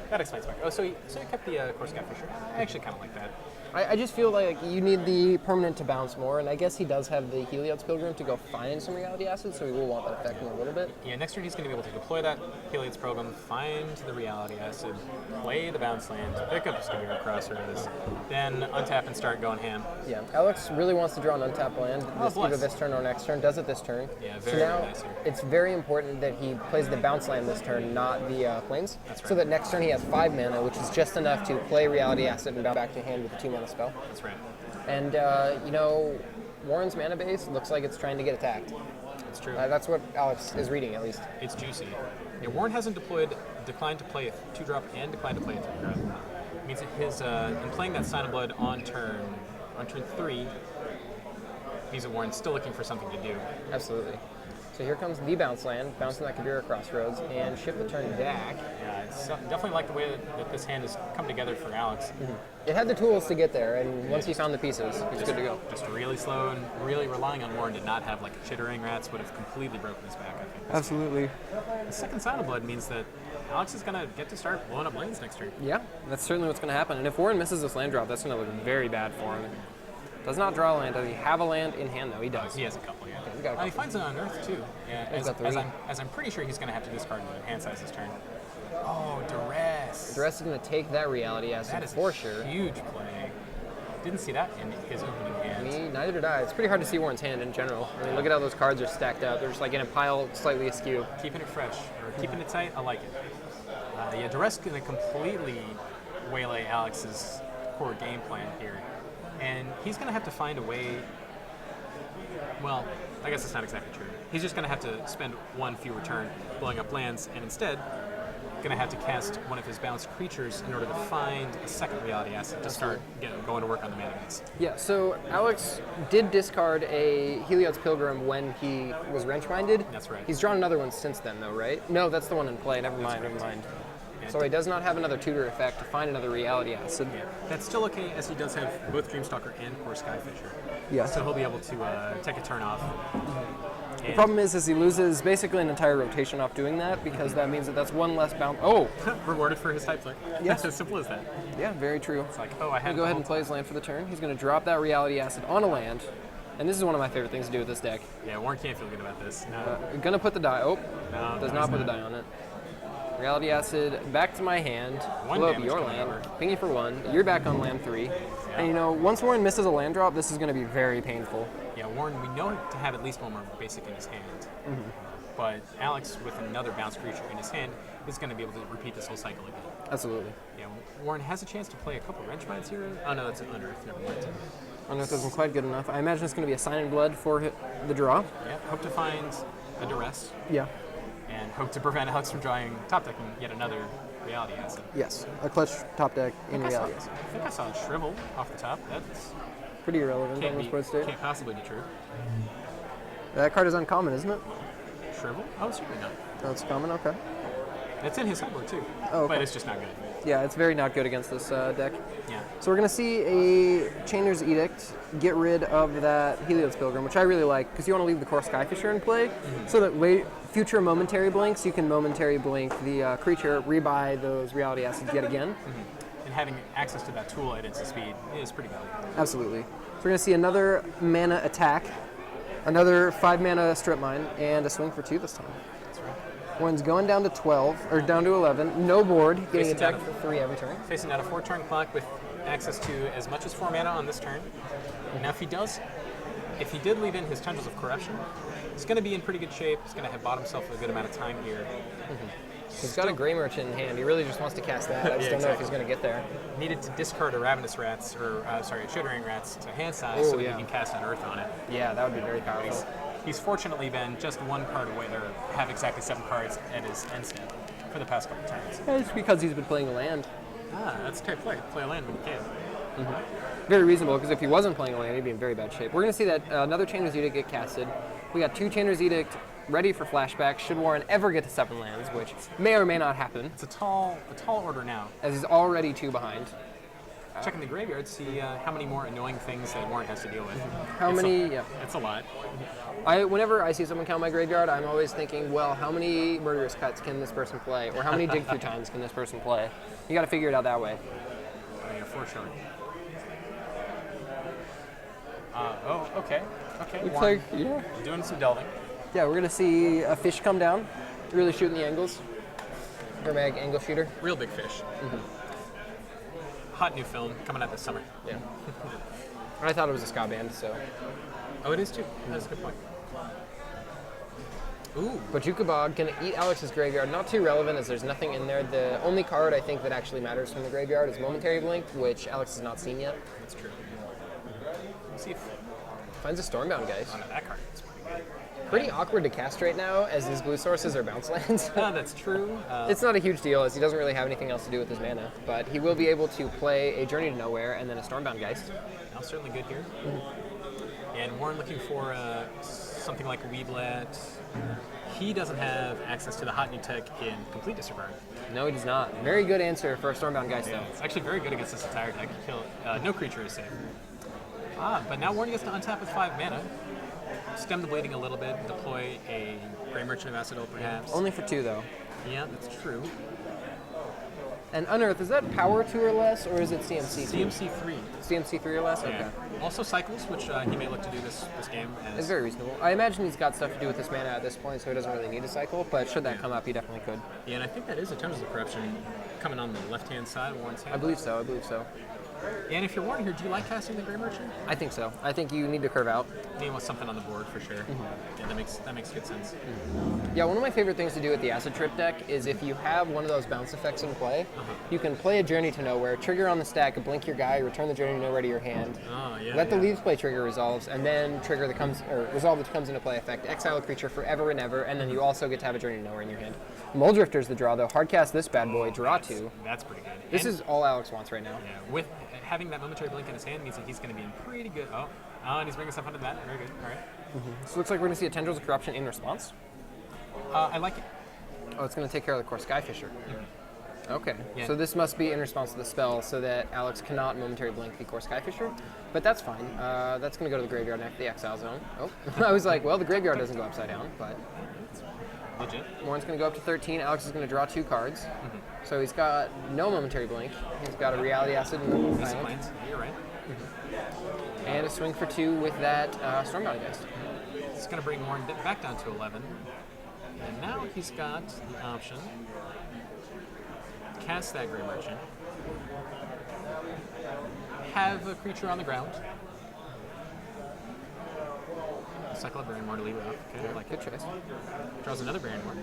that explains why. Oh, so he kept the Core Scout Fisher. I actually kind of like that. I just feel like you need the permanent to bounce more, and I guess he does have the Heliod's Pilgrim to go find some reality acid, so he will want that effect in a little bit. Yeah, next turn he's going to be able to deploy that Heliod's Program, find the Reality Acid, play the bounce land, pick up Skimmer Crossroads, then untap and start going ham. Yeah, Alex really wants to draw an untapped land either bless. this turn or next turn. Does it this turn. Yeah, so very now nice here. it's very important that he plays the bounce land this turn, not the planes. That's right. So that next turn he has 5 mana, which is just enough to play Reality Acid and bounce back to hand with a 2 mana spell. That's right. And, Warren's mana base looks like it's trying to get attacked. That's true. That's what Alex is reading, at least. It's juicy. Yeah, Warren hasn't declined to play a 2-drop and declined to play a 3-drop. It means that his, in playing that Sign of Blood on turn 3, means that Warren's still looking for something to do. Absolutely. So here comes the bounce land, bouncing that Kabira Crossroads, and shift the turn back. Yeah, it's definitely like the way that this hand has come together for Alex. It had the tools to get there, and once he found the pieces, he was good to go. Just really slow and really relying on Warren to not have like chittering rats would have completely broken his back, I think. Absolutely. The second Sign of Blood means that Alex is going to get to start blowing up lanes next turn. Yeah, that's certainly what's going to happen. And if Warren misses this land drop, that's going to look very bad for him. Does not draw a land. Does he have a land in hand, though? He does. He has a couple, yeah. he's got a He couple. finds it on Earth, too. Yeah, He's got 3. as I'm pretty sure he's going to have to discard the hand size this turn. Oh, Duress. The rest is going to take that reality That acid is for a sure. huge play. Didn't see that in his opening hand. Neither did I. It's pretty hard to see Warren's hand in general. I mean, look at how those cards are stacked up. They're just like in a pile slightly askew. Keeping it fresh, or keeping it tight, I like it. Yeah, Duress is going to completely waylay Alex's core game plan here. And he's going to have to find a way. Well, I guess it's not exactly true. He's just going to have to spend 1 fewer turn blowing up lands, and instead, going to have to cast one of his bounced creatures in order to find a second reality asset to start going to work on the mana base. Yeah, so Alex did discard a Heliod's Pilgrim when he was wrench-minded. That's right. He's drawn another one since then, though, right? No, that's the one in play. Never mind. Yeah, So he does not have another tutor effect to find another reality acid. Yeah, that's still okay, as he does have both Dreamstalker and Core Skyfisher. Yeah. So he'll be able to take a turn off. The problem is he loses basically an entire rotation off doing that, because that means that that's one less bounce. Oh! Rewarded for his type play. Yes. As simple as that. Yeah, very true. It's like, oh, I had He'll go ahead and play his land for the turn. He's going to drop that reality acid on a land. And this is one of my favorite things to do with this deck. Yeah, Warren can't feel good about this. No. Gonna put the die. Oh, No, does no, not he's put the die on it. Reality acid back to my hand. One Blow up damage your coming land. over. Ping you for 1. You're back on land 3. And once Warren misses a land drop, this is going to be very painful. Yeah, Warren, we know to have at least one more basic in his hand. But Alex, with another bounce creature in his hand, is going to be able to repeat this whole cycle again. Absolutely. Yeah, Warren has a chance to play a couple wrench mines here. Oh no, that's an Unearth. Never mind. Unearth isn't quite good enough. I imagine it's going to be a Sign in Blood for the draw. Yeah, hope to find a Duress, Yeah. and hope to prevent Alex from drawing top decking yet another reality asset. Yes. A clutch top deck in reality. I think I saw a Shrivel off the top. That's Pretty irrelevant on can't, this board state. can't possibly be true. That card is uncommon, isn't it? Shrivel? Oh, certainly not. That's common, okay. It's in his sideboard too, Oh, okay. but it's just not good. Yeah, it's very not good against this deck. Yeah. So we're going to see a Chainer's Edict get rid of that Heliod's Pilgrim, which I really like, because you want to leave the Core Skyfisher in play, so that future momentary blinks, you can momentary blink the creature, rebuy those reality acids yet again. And having access to that tool at instant speed is pretty valuable. Absolutely. So we're going to see another mana attack, another 5 mana strip mine, and a swing for 2 this time. That's right. One's going down to 12, or down to 11, no board, getting Facing attacked down for 3 every turn. Facing out a 4-turn clock with access to as much as 4 mana on this turn. Now if he did leave in his Tendrils of Corruption, he's going to be in pretty good shape. He's going to have bought himself a good amount of time here. He's got a Grey Merchant in hand. He really just wants to cast that. I just don't know if he's going to get there. Needed to discard a Ravenous Rats, or Chittering Rats to hand size so that he can cast an Earth on it. Yeah, that would be very powerful. He's fortunately been just 1 card away, or have exactly 7 cards at his end step for the past couple times. It's because he's been playing a land. That's type play. Play a land when you can. Very reasonable, because if he wasn't playing a land, he'd be in very bad shape. We're going to see that another Chainer's Edict get casted. We got 2 Chainer's Edict ready for flashback should Warren ever get to 7 lands, which may or may not happen, It's a tall order now. as he's already 2 behind. checking the graveyard, see how many more annoying things that Warren has to deal with. How many? Yeah. It's a lot. Whenever I see someone count my graveyard, I'm always thinking, well, how many murderous cuts can this person play, or how many dig through times can this person play? You got to figure it out that way. Oh, yeah, for sure. Okay. Looks Warren, like, yeah. doing some delving. Yeah, we're gonna see a fish come down, really shooting the angles. Hermag angle shooter. Real big fish. Hot new film coming out this summer. Yeah. I thought it was a ska band, so. Oh, it is too. That's a good point. Ooh. But Jukabog gonna eat Alex's graveyard. Not too relevant as there's nothing in there. The only card I think that actually matters from the graveyard is Momentary Blink, which Alex has not seen yet. That's true. Let's see if Finds a Stormbound Geist. on that card. It's pretty good. Pretty awkward to cast right now as his blue sources are bounce lands. That's true. It's not a huge deal as he doesn't really have anything else to do with his mana, but he will be able to play a Journey to Nowhere and then a Stormbound Geist. Now certainly good here. And Warren looking for something like a Weeblet. He doesn't have access to the hot new tech in complete disregard. No, he does not. Very good answer for a Stormbound Geist, though. It's actually very good against this entire deck. Kill no creature is safe. But now Warren gets to untap with 5 mana. Stem the bleeding a little bit, deploy a Grey Merchant of Acid perhaps. Only for 2, though. Yeah, that's true. And Unearth, is that power 2 or less, or is it CMC 2? CMC 3. CMC 3 or less? Okay. Yeah. Also Cycles, which he may look to do this game as. It's very reasonable. I imagine he's got stuff to do with this mana at this point, so he doesn't really need a cycle, but should that come up, he definitely could. Yeah, and I think that is Eternals of Corruption coming on the left-hand side of Warren's hand. I believe so. And if you're Warren here, do you like casting the Grey Merchant? I think so. I think you need to curve out. He wants something on the board for sure. Yeah, that makes good sense. Yeah, one of my favorite things to do with the Acid Trip deck is if you have one of those bounce effects in play, you can play a Journey to Nowhere, trigger on the stack, blink your guy, return the Journey to Nowhere to your hand. Oh, yeah. Let the Leaves Play trigger resolves, and then trigger the resolve that comes into play effect. Exile a creature forever and ever, and then you also get to have a Journey to Nowhere in your hand. Muldrifter's the draw though. Hardcast this bad boy, draw 2. That's pretty good. This is all Alex wants right now. Yeah, with having that Momentary Blink in his hand means that he's going to be in pretty good. Oh, and he's bringing stuff under that. Very good. All right. So it looks like we're going to see a Tendrils of Corruption in response. I like it. Oh, it's going to take care of the core Skyfisher. Okay, Yeah. so this must be in response to the spell so that Alex cannot Momentary Blink the core Skyfisher, but that's fine. That's going to go to the graveyard after the Exile Zone. Oh, I was like, well, the graveyard doesn't go upside down, but Legit. Warren's going to go up to 13. Alex is going to draw 2 cards. So he's got no Momentary Blink. He's got a Reality Acid and Decent Island. lands. You're right. And a swing for 2 with that Stormbound Geist. It's going to bring Warren back down to 11. And now he's got the option to cast that Grey Merchant, have a creature on the ground, cycle a Barrymore to leave it off. Okay, I like Good it. choice. Draws another Barrymore.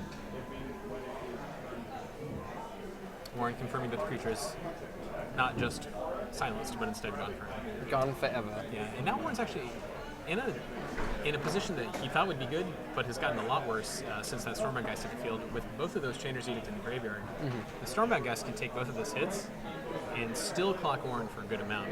Warren confirming that the creature is not just silenced, but instead gone forever. Gone forever. Yeah, and now Warren's actually in a position that he thought would be good, but has gotten a lot worse since that Stormbound Geist hit the field. With both of those Chainer's Edict in the graveyard, the Stormbound Geist can take both of those hits and still clock Warren for a good amount.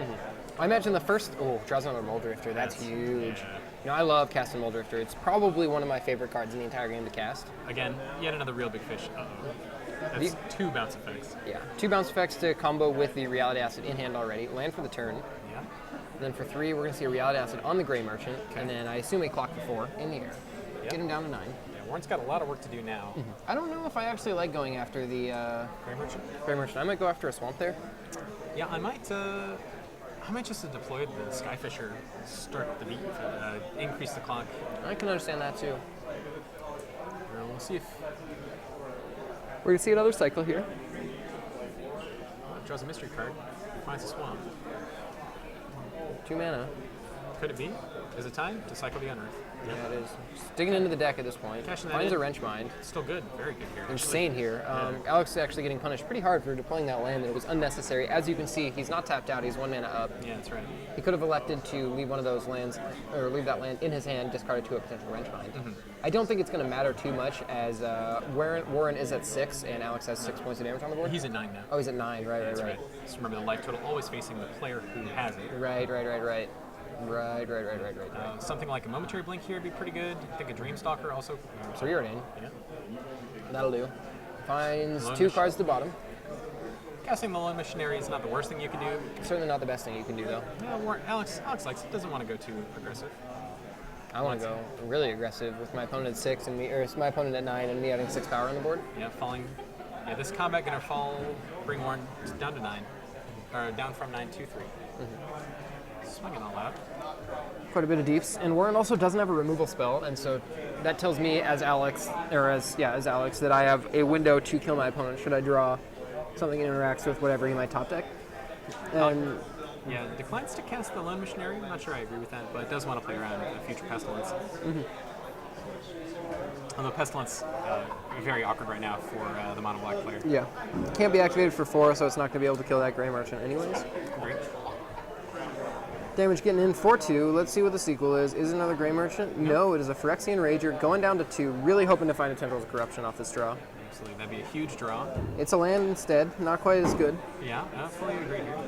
I imagine the first... Oh, draws another Muldrifter. That's huge. Yeah. You know, I love casting Muldrifter. It's probably one of my favorite cards in the entire game to cast. Again, yet another real big fish. Uh-oh. That's 2 bounce effects. Yeah. 2 bounce effects to combo with the Reality Acid in hand already. Land for the turn. Yeah. And then for 3, we're going to see a Reality Acid on the Grey Merchant. And then I assume a clock for 4 in the air. Yep. Get him down to 9. Yeah, Warren's got a lot of work to do now. I don't know if I actually like going after the Grey Merchant? Grey Merchant. I might go after a Swamp there. Yeah, I might just deploy the Skyfisher, start the beat, increase the clock. I can understand that too. We'll see if We're going to see another cycle here. draws a mystery card, finds a swamp. 2 mana. Could it be? Is it time to cycle the Unearth? Yeah, it is. Just digging into the deck at this point. Cashing that Finds in. a Wrench Mind. Still good, very good here. Insane here. Alex is actually getting punished pretty hard for deploying that land, and it was unnecessary. As you can see, he's not tapped out. He's 1 mana up. Yeah, that's right. He could have elected to leave one of those lands, or leave that land in his hand, discarded to a potential Wrench Mind. I don't think it's going to matter too much, as Warren is at 6, and Alex has 6 points of damage on the board. He's at 9 now. Oh, he's at 9. Right. Just remember the life total always facing the player who has it. Right. Something like a Momentary Blink here would be pretty good. I think a Dreamstalker also. So you're in. Yeah. That'll do. Finds Lone 2 Machine. cards at the bottom. Casting the Lone Missionary is not the worst thing you can do. Certainly not the best thing you can do, though. Yeah, Alex likes it. Doesn't want to go too aggressive. I want to go really aggressive with my opponent at 6 and me, or my opponent at 9 and me having 6 power on the board. Yeah, falling. Yeah, this combat gonna bring Warren down to 9, or down from 9 to 3. Swinging all out. Quite a bit of deeps, and Warren also doesn't have a removal spell, and so that tells me as Alex, that I have a window to kill my opponent should I draw something that interacts with whatever he might top deck. And yeah, declines to cast the Lone Missionary. I'm not sure I agree with that, but it does want to play around Future Pestilence. Although Pestilence very awkward right now for the mono black player. Yeah, can't be activated for 4, so it's not going to be able to kill that Gray Merchant anyways. Great. Damage getting in for 2. Let's see what the sequel is. Is it another Gray Merchant? No, it is a Phyrexian Rager going down to 2. Really hoping to find a Tendrils of Corruption off this draw. Absolutely, that'd be a huge draw. It's a land instead, not quite as good. Yeah, I fully agree here.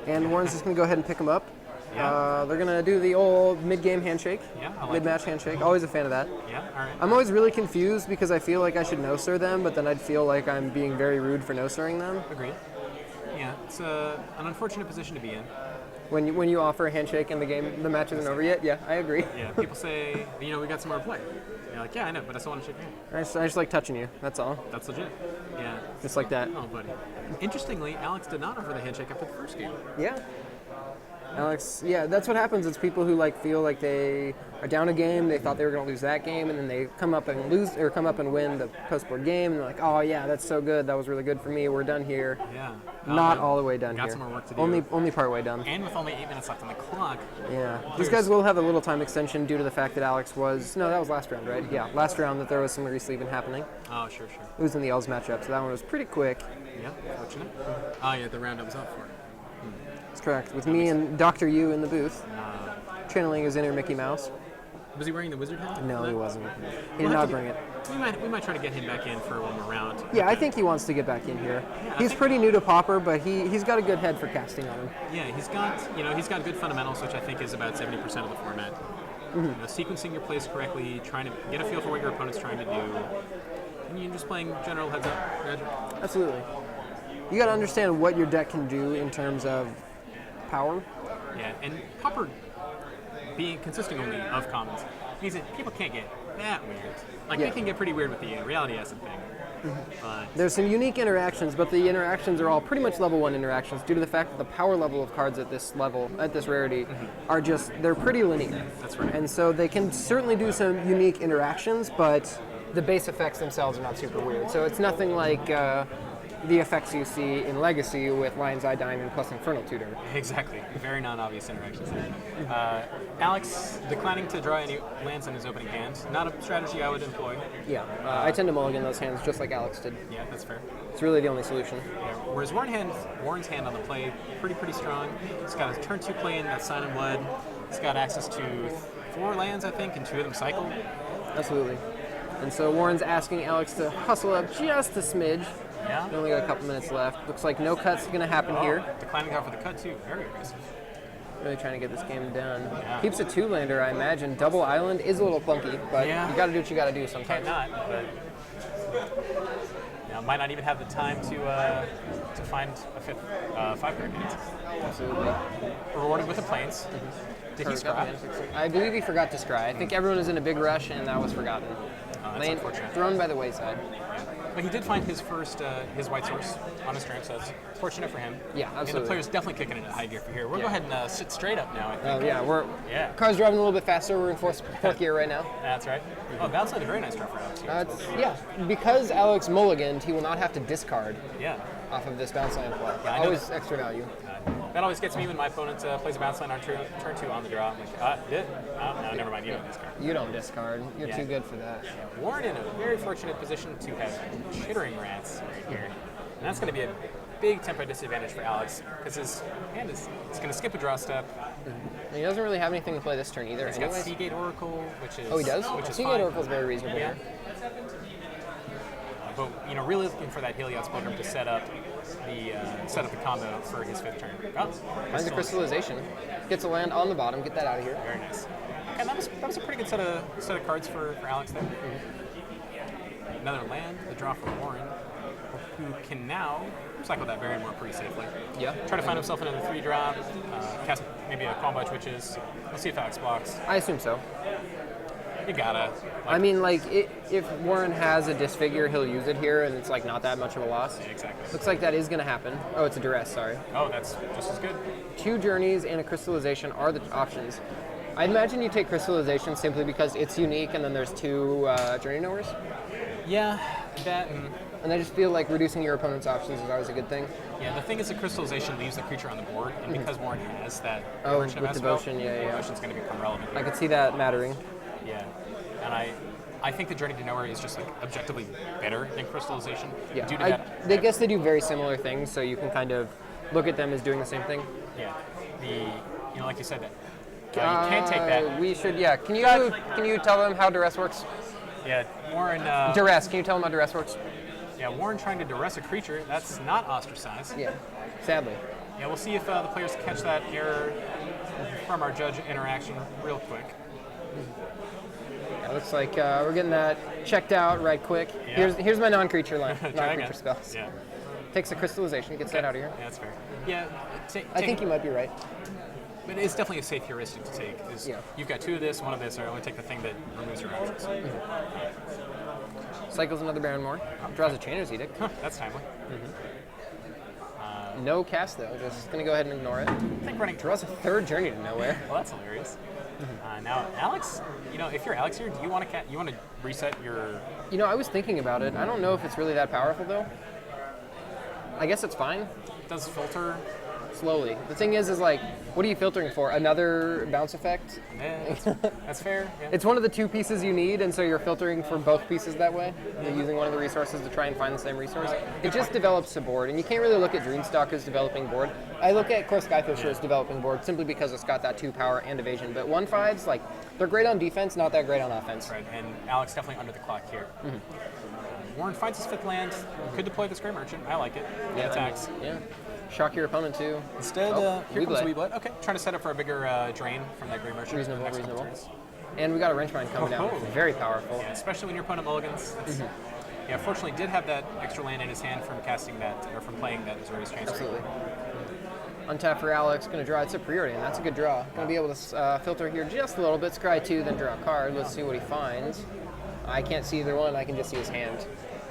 And Warren's just going to go ahead and pick him up. Yeah. They're going to do the old mid-game handshake. Yeah, I like mid-match handshake. Always a fan of that. Yeah, all right. I'm always really confused because I feel like I should no-sir them, but then I'd feel like I'm being very rude for no-sirring them. Agreed. Yeah, it's an unfortunate position to be in. When you offer a handshake and the match isn't over yet, yeah, I agree. Yeah, people say, we got some more play. You're like, yeah, I know, but I still want to shake your hand. I just like touching you, that's all. That's legit. Yeah. Just like that. Oh, buddy. Interestingly, Alex did not offer the handshake after the first game. Yeah. Alex, yeah, that's what happens. It's people who feel like they are down a game, they thought they were going to lose that game, and then they come up and win the post-board game, and they're like, oh yeah, that's so good, that was really good for me, we're done here. Yeah. Not all the way done here. Got some more work to do. Only part way done. And with only 8 minutes left on the clock. Yeah. These guys will have a little time extension due to the fact that Alex that was last round, right? Yeah, last round that there was some resleeving happening. Oh, sure. It was in the L's matchup, so that one was pretty quick. Yeah, fortunate. Oh, yeah, the round I was up for. That's correct. With me and Dr. Yu in the booth, channeling his inner Mickey Mouse. Was he wearing the wizard hat? No, he wasn't. He did not bring it. We might try to get him back in for one more round. Yeah, I think he wants to get back in here. Yeah, he's pretty new to Pauper, but he's got a good head for casting on him. Yeah, he's got good fundamentals, which I think is about 70% of the format. Sequencing your plays correctly, trying to get a feel for what your opponent's trying to do, and you're just playing general heads up strategy. Absolutely. You got to understand what your deck can do in terms of power. Yeah, and Pauper consisting only of commons means that people can't get that weird. They can get pretty weird with the reality acid thing. There's some unique interactions, but the interactions are all pretty much level 1 interactions due to the fact that the power level of cards at this level, at this rarity, they're pretty linear. That's right. And so they can certainly do some unique interactions, but the base effects themselves are not super weird. So it's nothing like the effects you see in Legacy with Lion's Eye Diamond plus Infernal Tutor. Exactly. Very non-obvious interactions there. Alex declining to draw any lands in his opening hand. Not a strategy I would employ. Yeah, I tend to mulligan those hands just like Alex did. Yeah, that's fair. It's really the only solution. Yeah. Whereas Warren's hand on the play, pretty strong. He's got a turn 2 play in that Sign and Blood. He's got access to 4 lands, I think, and 2 of them cycle. Absolutely. And so Warren's asking Alex to hustle up just a smidge. Yeah. We only got a couple minutes left. Looks like no cut's going to happen here. Declining off for the cut, too. Very aggressive. Really trying to get this game done. Yeah. Keeps a 2-lander, I imagine. Double Island is a little clunky, but you got to do what you got to do sometimes. Can't not, but might not even have the time to find a fifth 5-card hand. Absolutely. Rewarded with the planes. Did he scry? I believe he forgot to scry. I think everyone was in a big rush, and that was forgotten. That's unfortunate. Thrown by the wayside. But he did find his first his white source on his turn, so it's fortunate for him. Yeah, absolutely. And the player's definitely kicking into high gear for here. We'll go ahead and sit straight up now, I think. Car's driving a little bit faster. We're in fourth gear right now. That's right. Oh, Bounce had a very nice draw for Alex. Because Alex mulliganed, he will not have to discard off of this bounce line play. Yeah, always extra value. That always gets me when my opponent plays a bounce line on turn 2 on the draw. I'm like, no, never mind, you don't discard. You don't discard. You're too good for that. Yeah. Warren in a very fortunate position to have Chittering Rats right here. And that's going to be a big tempo disadvantage for Alex, because his hand is going to skip a draw step. And he doesn't really have anything to play this turn either. He's got Seagate Oracle, which is... Oh, he does? Which is Seagate Oracle is very reasonable here. But really looking for that Helios Pilgrim to set up the combo for his 5th turn. Finds the crystallization, gets a land on the bottom. Get that out of here. Very nice. And that was a pretty good set of cards for Alex there. Another land, the draw for Warren. who can now cycle that variant more pretty safely. Yeah. Try to find himself another 3-drop, cast maybe a combo of Witches. We'll see if Alex blocks. I assume so. You gotta. I mean, like, if Warren has a disfigure, he'll use it here, and it's like not that much of a loss. Yeah, exactly. Looks like that is going to happen. Oh, it's a duress, sorry. Oh, that's just as good. 2 journeys and a crystallization are the options. I imagine you take crystallization simply because it's unique, and then there's 2 journey knowers. Yeah, that. And I just feel like reducing your opponent's options is always a good thing. Yeah, the thing is, the crystallization leaves the creature on the board, and because Warren has that With spell, devotion, yeah. devotion's going to become relevant. I could see that mattering. Yeah, and I think the Journey to Nowhere is just like objectively better than crystallization. Yeah, Due to I guess they do very similar things, so you can kind of look at them as doing the same thing. Yeah, like you said, that you can't take that. We should, yeah. Can you tell them how duress works? Yeah, Warren. Duress. Can you tell them how duress works? Yeah, Warren trying to duress a creature. That's not ostracize. Yeah, sadly. Yeah, we'll see if the players catch that error from our judge interaction real quick. Yeah, looks like we're getting that checked out right quick. Yeah. Here's my non-creature line. Try Non-creature again. spells. Yeah. Takes a crystallization, gets that out of here. Yeah, that's fair. Yeah, I think you might be right. But it's definitely a safe heuristic to take. Yeah. You've got 2 of this, 1 of this, or only take the thing that removes your options. Cycles another Baron more. Draws a Chainer's Edict. Huh, that's timely. No cast though. Just gonna go ahead and ignore it. I think running. Draws a 3rd Journey to Nowhere. Well, that's hilarious. Now, Alex, if you're Alex here, do you want to reset your? I was thinking about it. I don't know if it's really that powerful though. I guess it's fine. Does filter? Slowly. The thing is like, what are you filtering for? Another bounce effect? Yeah, that's fair. Yeah. It's one of the 2 pieces you need, and so you're filtering for both pieces that way. You're using one of the resources to try and find the same resource. It just develops a board, and you can't really look at Dreamstalker's developing board. I look at Core Skyfisher's developing board simply because it's got that 2 power and evasion. But 1/5s, like, they're great on defense, not that great on offense. Right, and Alex definitely under the clock here. Warren finds his 5th land. Could deploy this Grey Merchant. I like it. It attacks. Yeah. Shock your opponent too. Instead, here comes Weeblet. Weeblet. Okay, trying to set up for a bigger drain from that Grey Merchant. Reasonable, for the next couple reasonable. turns. And we got a Wrenchmine coming down. Oh. Very powerful. Yeah, especially when your opponent mulligans. Yeah, fortunately did have that extra land in his hand from casting that, or from playing that Azorius Transfer. Absolutely. Untap for Alex, going to draw. It's a preordain. That's a good draw. Going to be able to filter here just a little bit. Scry 2, then draw a card. Let's see what he finds. I can't see either one. I can just see his hand.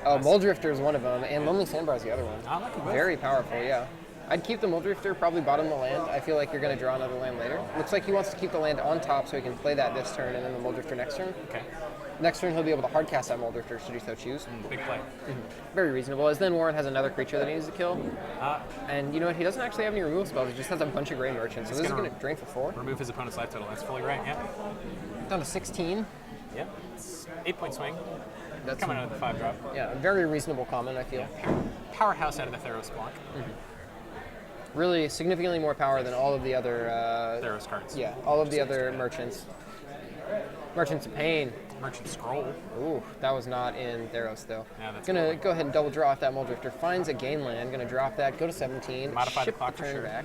Oh, Muldrifter is one of them, and Lonely Sandbar is the other one. I like them both. Very powerful, yeah. I'd keep the Muldrifter, probably bottom the land. I feel like you're going to draw another land later. Looks like he wants to keep the land on top so he can play that this turn and then the Muldrifter next turn. Okay. Next turn he'll be able to hardcast that Muldrifter should he so choose. Big play. Very reasonable, as then Warren has another creature that he needs to kill. And you know what, he doesn't actually have any removal spells, he just has a bunch of Grey Merchants. So this is going to drain for 4. Remove his opponent's life total. That's fully right, yeah. Down to 16. Yep. It's 8-point swing. That's Coming out of the 5-drop. Yeah, very reasonable comment, I feel. Powerhouse out of the Theros block. Really significantly more power than all of the other... Theros cards. Yeah, all of the other Merchants. Merchants of Pain. Merchant Scroll. Ooh, that was not in Theros though. Yeah, that's gonna cool. go ahead and double draw if that Muldrifter finds a gain land. Gonna drop that, go to 17, Modify the ship clock the for turn sure. back.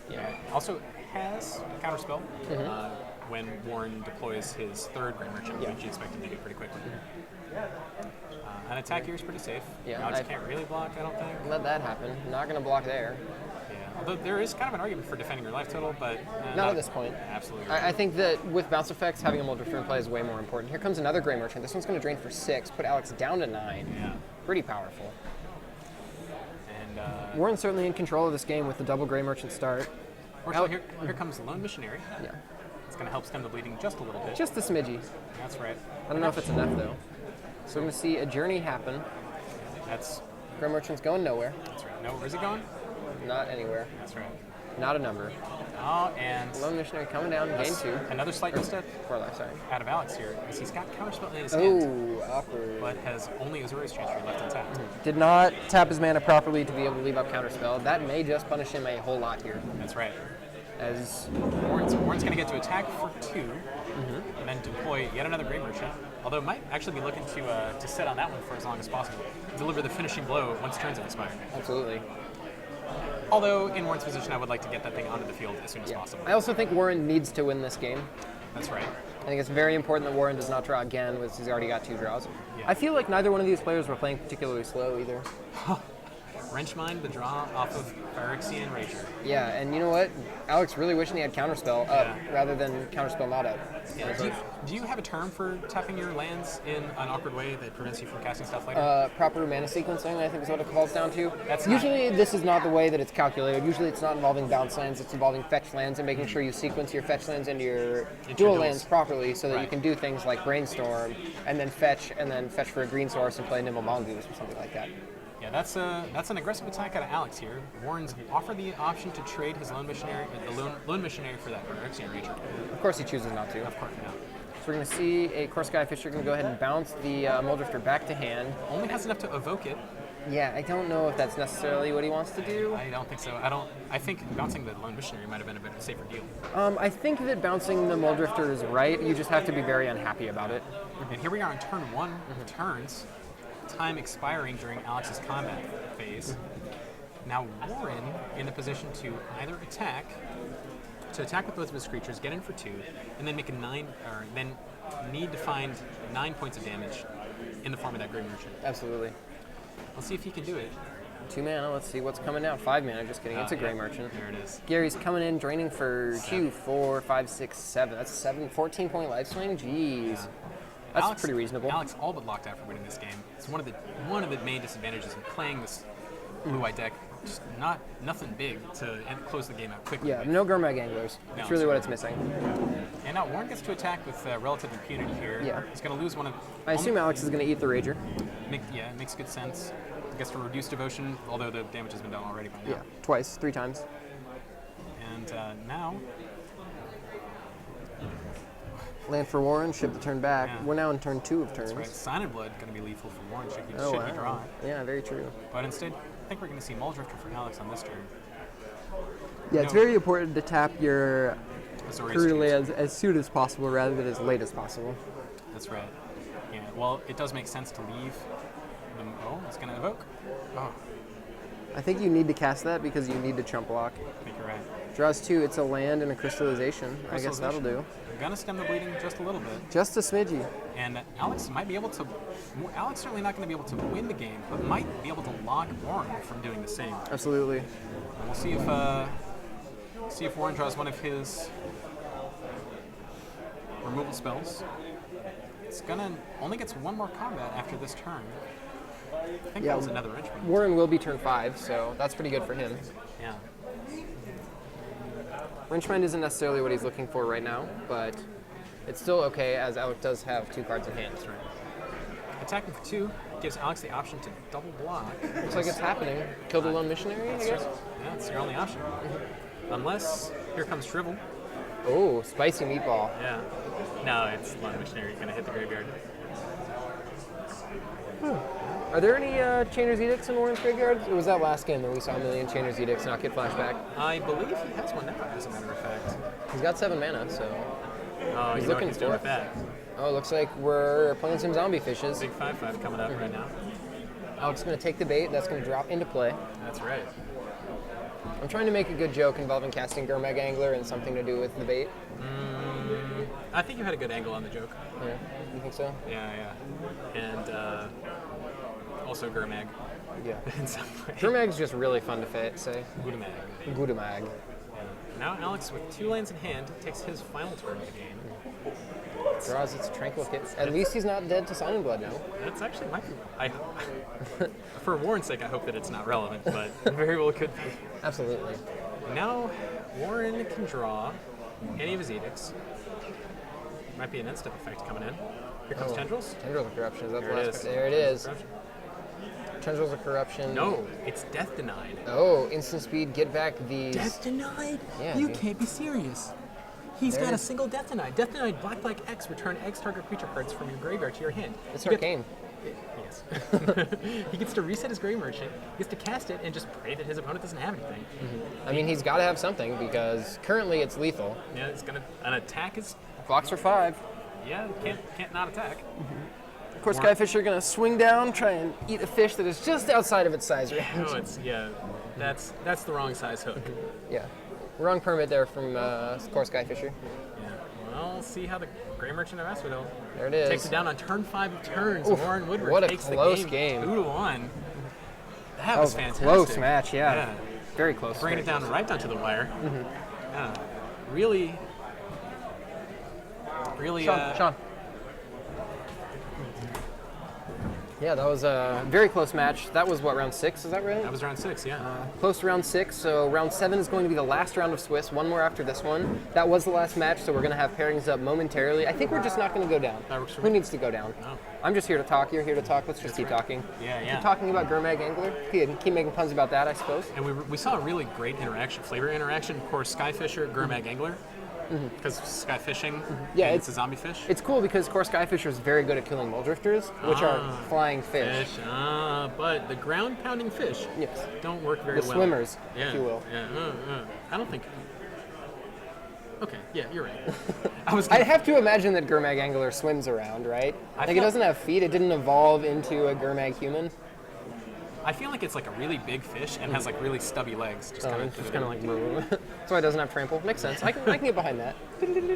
Yeah. Also has a counterspell when Warren deploys his 3rd Grey Merchant, which you expect him to do pretty quickly. An attack here is pretty safe. Yeah, Alex can't really block, I don't think. Let that happen. Not gonna block there. Yeah. Although there is kind of an argument for defending your life total, but Not at this point. Absolutely. I think that with bounce effects, having a Muldrifter in play is way more important. Here comes another Grey Merchant. This one's gonna drain for 6, put Alex down to 9. Yeah. Pretty powerful. And Warren's certainly in control of this game with the double Grey Merchant start. fortunately, here comes the Lone Missionary. Yeah. It's going to help stem the bleeding just a little bit. Just a smidgy. That's right. I don't know if it's enough though. So we're gonna see a journey happen. That's Grey Merchant's going nowhere. right. No, where's he going? Not anywhere. That's right. Not a number. Oh, and Lone Missionary coming down, gain 2. another slight instead 4 life, sorry. out of Alex here, because he's got counterspell in his hand, Oh, awkward. but has only Azorius Transfer left intact. Did not tap his mana properly to be able to leave up counterspell. That may just punish him a whole lot here. That's right. As Warren's going to get to attack for 2, and then deploy yet another Grey Merchant. Although might actually be looking to sit on that one for as long as possible, deliver the finishing blow once turns have expired. absolutely. Although in Warren's position, I would like to get that thing onto the field as soon as possible. I also think Warren needs to win this game. That's right. I think it's very important that Warren does not draw again, because he's already got 2 draws. Yeah. I feel like neither one of these players were playing particularly slow either. Wrenchmine, the draw off of Phyrexian Rager. Yeah, and you know what? Alex really wishing he had Counterspell up rather than Counterspell not up. Yeah. Do you have a term for tapping your lands in an awkward way that prevents you from casting stuff later? Proper mana sequencing, I think is what it calls down to. That's usually this is not the way that it's calculated. Usually it's not involving bounce lands, it's involving fetch lands and making sure you sequence your fetch lands into your dual lands properly so that you can do things like Brainstorm and then fetch for a green source and play Nimble Mongoose or something like that. Yeah, that's an aggressive attack out of Alex here. Warren's offered the option to trade his Lone Missionary, Lone Missionary for that Phyrexian Rager. Of course he chooses not to. Of course, no. So we're going to see a Korskai Fisher going to go ahead and bounce the Muldrifter back to hand. Only has enough to evoke it. Yeah, I don't know if that's necessarily what he wants to do. I don't think so. I think bouncing the Lone Missionary might have been a bit safer deal. I think that bouncing the Muldrifter is right. You just have to be very unhappy about it. And here we are on turn 1 turns. Time expiring during Alex's combat phase. Now Warren in the position to either attack with both of his creatures, get in for 2, and then make a 9, or then need to find 9 points of damage in the form of that Grey Merchant. Absolutely. Let's see if he can do it. 2 mana, let's see what's coming down. 5 mana, just kidding. It's a Grey Merchant. There it is. Gary's coming in, draining for 2, 4, 5, 6, 7. That's 14-point life swing. Jeez. Yeah. That's pretty reasonable. Alex all but locked out for winning this game. It's one of the main disadvantages in playing this blue-eye deck. Just nothing big to close the game out quickly. Yeah, no Gurmag Anglers. That's really what it's missing. And now Warren gets to attack with relative impunity here. Yeah. He's going to lose one of... I assume Alex is going to eat the Rager. It makes good sense. He gets to reduce devotion, although the damage has been done already by now. Yeah, twice, 3 times. And now... Land for Warren, ship the turn back. Yeah. We're now in turn 2 of turns. That's right. Sign and Blood going to be lethal for Warren should he draw it. Yeah, very true. But instead, I think we're going to see Muldrifter for Alex on this turn. Yeah, it's very important to tap your Azorius career Trees. lands as soon as possible rather than as late as possible. That's right. Yeah, well, it does make sense to leave them. Oh, it's going to evoke. Oh, I think you need to cast that because you need to chump block. I think you're right. Draws 2, it's a land and a crystallization. I guess that'll do. Gonna stem the bleeding just a little bit. Just a smidgy. And Alex might be able to... Alex certainly not going to be able to win the game, but might be able to lock Warren from doing the same. Absolutely. And we'll see if Warren draws one of his removal spells. It's gonna only gets 1 more combat after this turn. I think that was another Wrenchman. Warren will be turn 5, so that's pretty good for him. Yeah. Wrenchmind isn't necessarily what he's looking for right now, but it's still okay as Alex does have 2 cards in hand. That's right. Attacking for 2 gives Alex the option to double block. Looks like it's happening. Kill the Lone Missionary, I guess? Yeah, it's your only option. Unless here comes Shrivel. Oh, spicy meatball. Yeah. No, it's Lone Missionary going to hit the graveyard. Are there any Chainer's Edicts in Warren's graveyard? Or was that last game that we saw a million Chainer's Edicts not get flashback? I believe he has one now, as a matter of fact. He's got 7 mana, so Oh, he's you know looking what he's doing for with that. Oh, looks like we're playing some zombie fishes. Big 5/5 coming up right now. Alex is going to take the bait. That's going to drop into play. That's right. I'm trying to make a good joke involving casting Gurmag Angler and something to do with the bait. I think you had a good angle on the joke. Yeah, you think so? Yeah. And also Gurmag. Yeah. In some way. Gurmag's just really fun to say. Gudamag. Gudamag. Now Alex, with 2 lands in hand, takes his final turn of the game. Draws its Tranquil Kit. At least he's not dead to Sign and Blood now. That's actually my... For Warren's sake, I hope that it's not relevant, but it very well could be. Absolutely. Now, Warren can draw any of his edicts. Might be an instant effect coming in. Here comes Tendrils. Tendrils of Corruption. Is that There the it last is. card? There it is. Corruption. Tendrils of Corruption. No, it's Death Denied. Oh, instant speed. Get back these. Death Denied? Yeah, You dude. can't be serious. He's There got it a is. single Death Denied. Death Denied, black X, return X target creature cards from your graveyard to your hand. It's You get- arcane. Yes. He gets to reset his Grey Merchant, he gets to cast it, and just pray that his opponent doesn't have anything. I mean, he's got to have something because currently it's lethal. Yeah, it's gonna... An attack is... Blocks for 5. Yeah, can't not attack. Of course, Skyfish are going to swing down, try and eat a fish that is just outside of its size range. No, it's... Yeah, that's the wrong size hook. Yeah. Wrong permit there from Core Skyfisher. Yeah. Well, we'll see how the Gray Merchant of Asphodel There it is. takes it down on turn 5 of turns. Oof, Warren Woodward what a takes close the game. 2-1. That Oh, was fantastic. close match, yeah. Very close. Bringing it very down right down to the wire. Yeah. Really. Sean. Yeah, that was a very close match. That was what, round 6? Is that right? That was round 6, yeah. Close to round 6. So round 7 is going to be the last round of Swiss. One more after this one. That was the last match, so we're going to have pairings up momentarily. I think we're just not going to go down. That works for Who me. needs to go down? Oh. I'm just here to talk. You're here to talk. Let's just keep talking. Yeah. Keep talking about Gurmag Angler. Keep making puns about that, I suppose. And we saw a really great flavor interaction. Of course, Skyfisher, Gurmag Angler. Because sky fishing, Yeah, it's a zombie fish. It's cool because Core Skyfisher is very good at killing mulldrifters, which are flying fish. But the ground pounding fish Yes. don't work very The well. swimmers, Yeah, if you will. Yeah. I don't think. Okay, yeah, you're right. I'd have to imagine that Gurmag Angler swims around, right? Like it feel- doesn't have feet. It didn't evolve into a Gurmag human. I feel like it's like a really big fish and has like really stubby legs. Just kind of. It's just kind of like that's why it doesn't have trample. Makes sense. I can get behind that.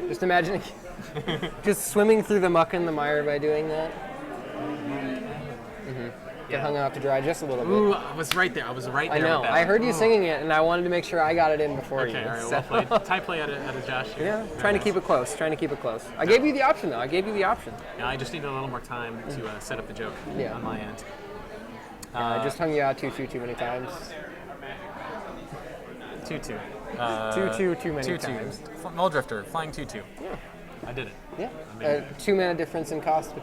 Just imagining just swimming through the muck and the mire by doing that. Get hung out to dry just a little bit. Ooh, I was right there. I was right there. I know. With that I one. heard you singing it, and I wanted to make sure I got it in before you. Okay, all right. So- Well played. Tie play out of Josh here. Yeah, Very trying to nice. keep it close. Trying to keep it close. I gave you the option, though. I gave you the option. Yeah, I just needed a little more time to set up the joke Yeah. on my end. I just hung you out too many times. 2-2. Too many 2-2. times. Mulldrifter, flying 2-2. Yeah. I did it. Yeah. I made it. 2 mana difference in cost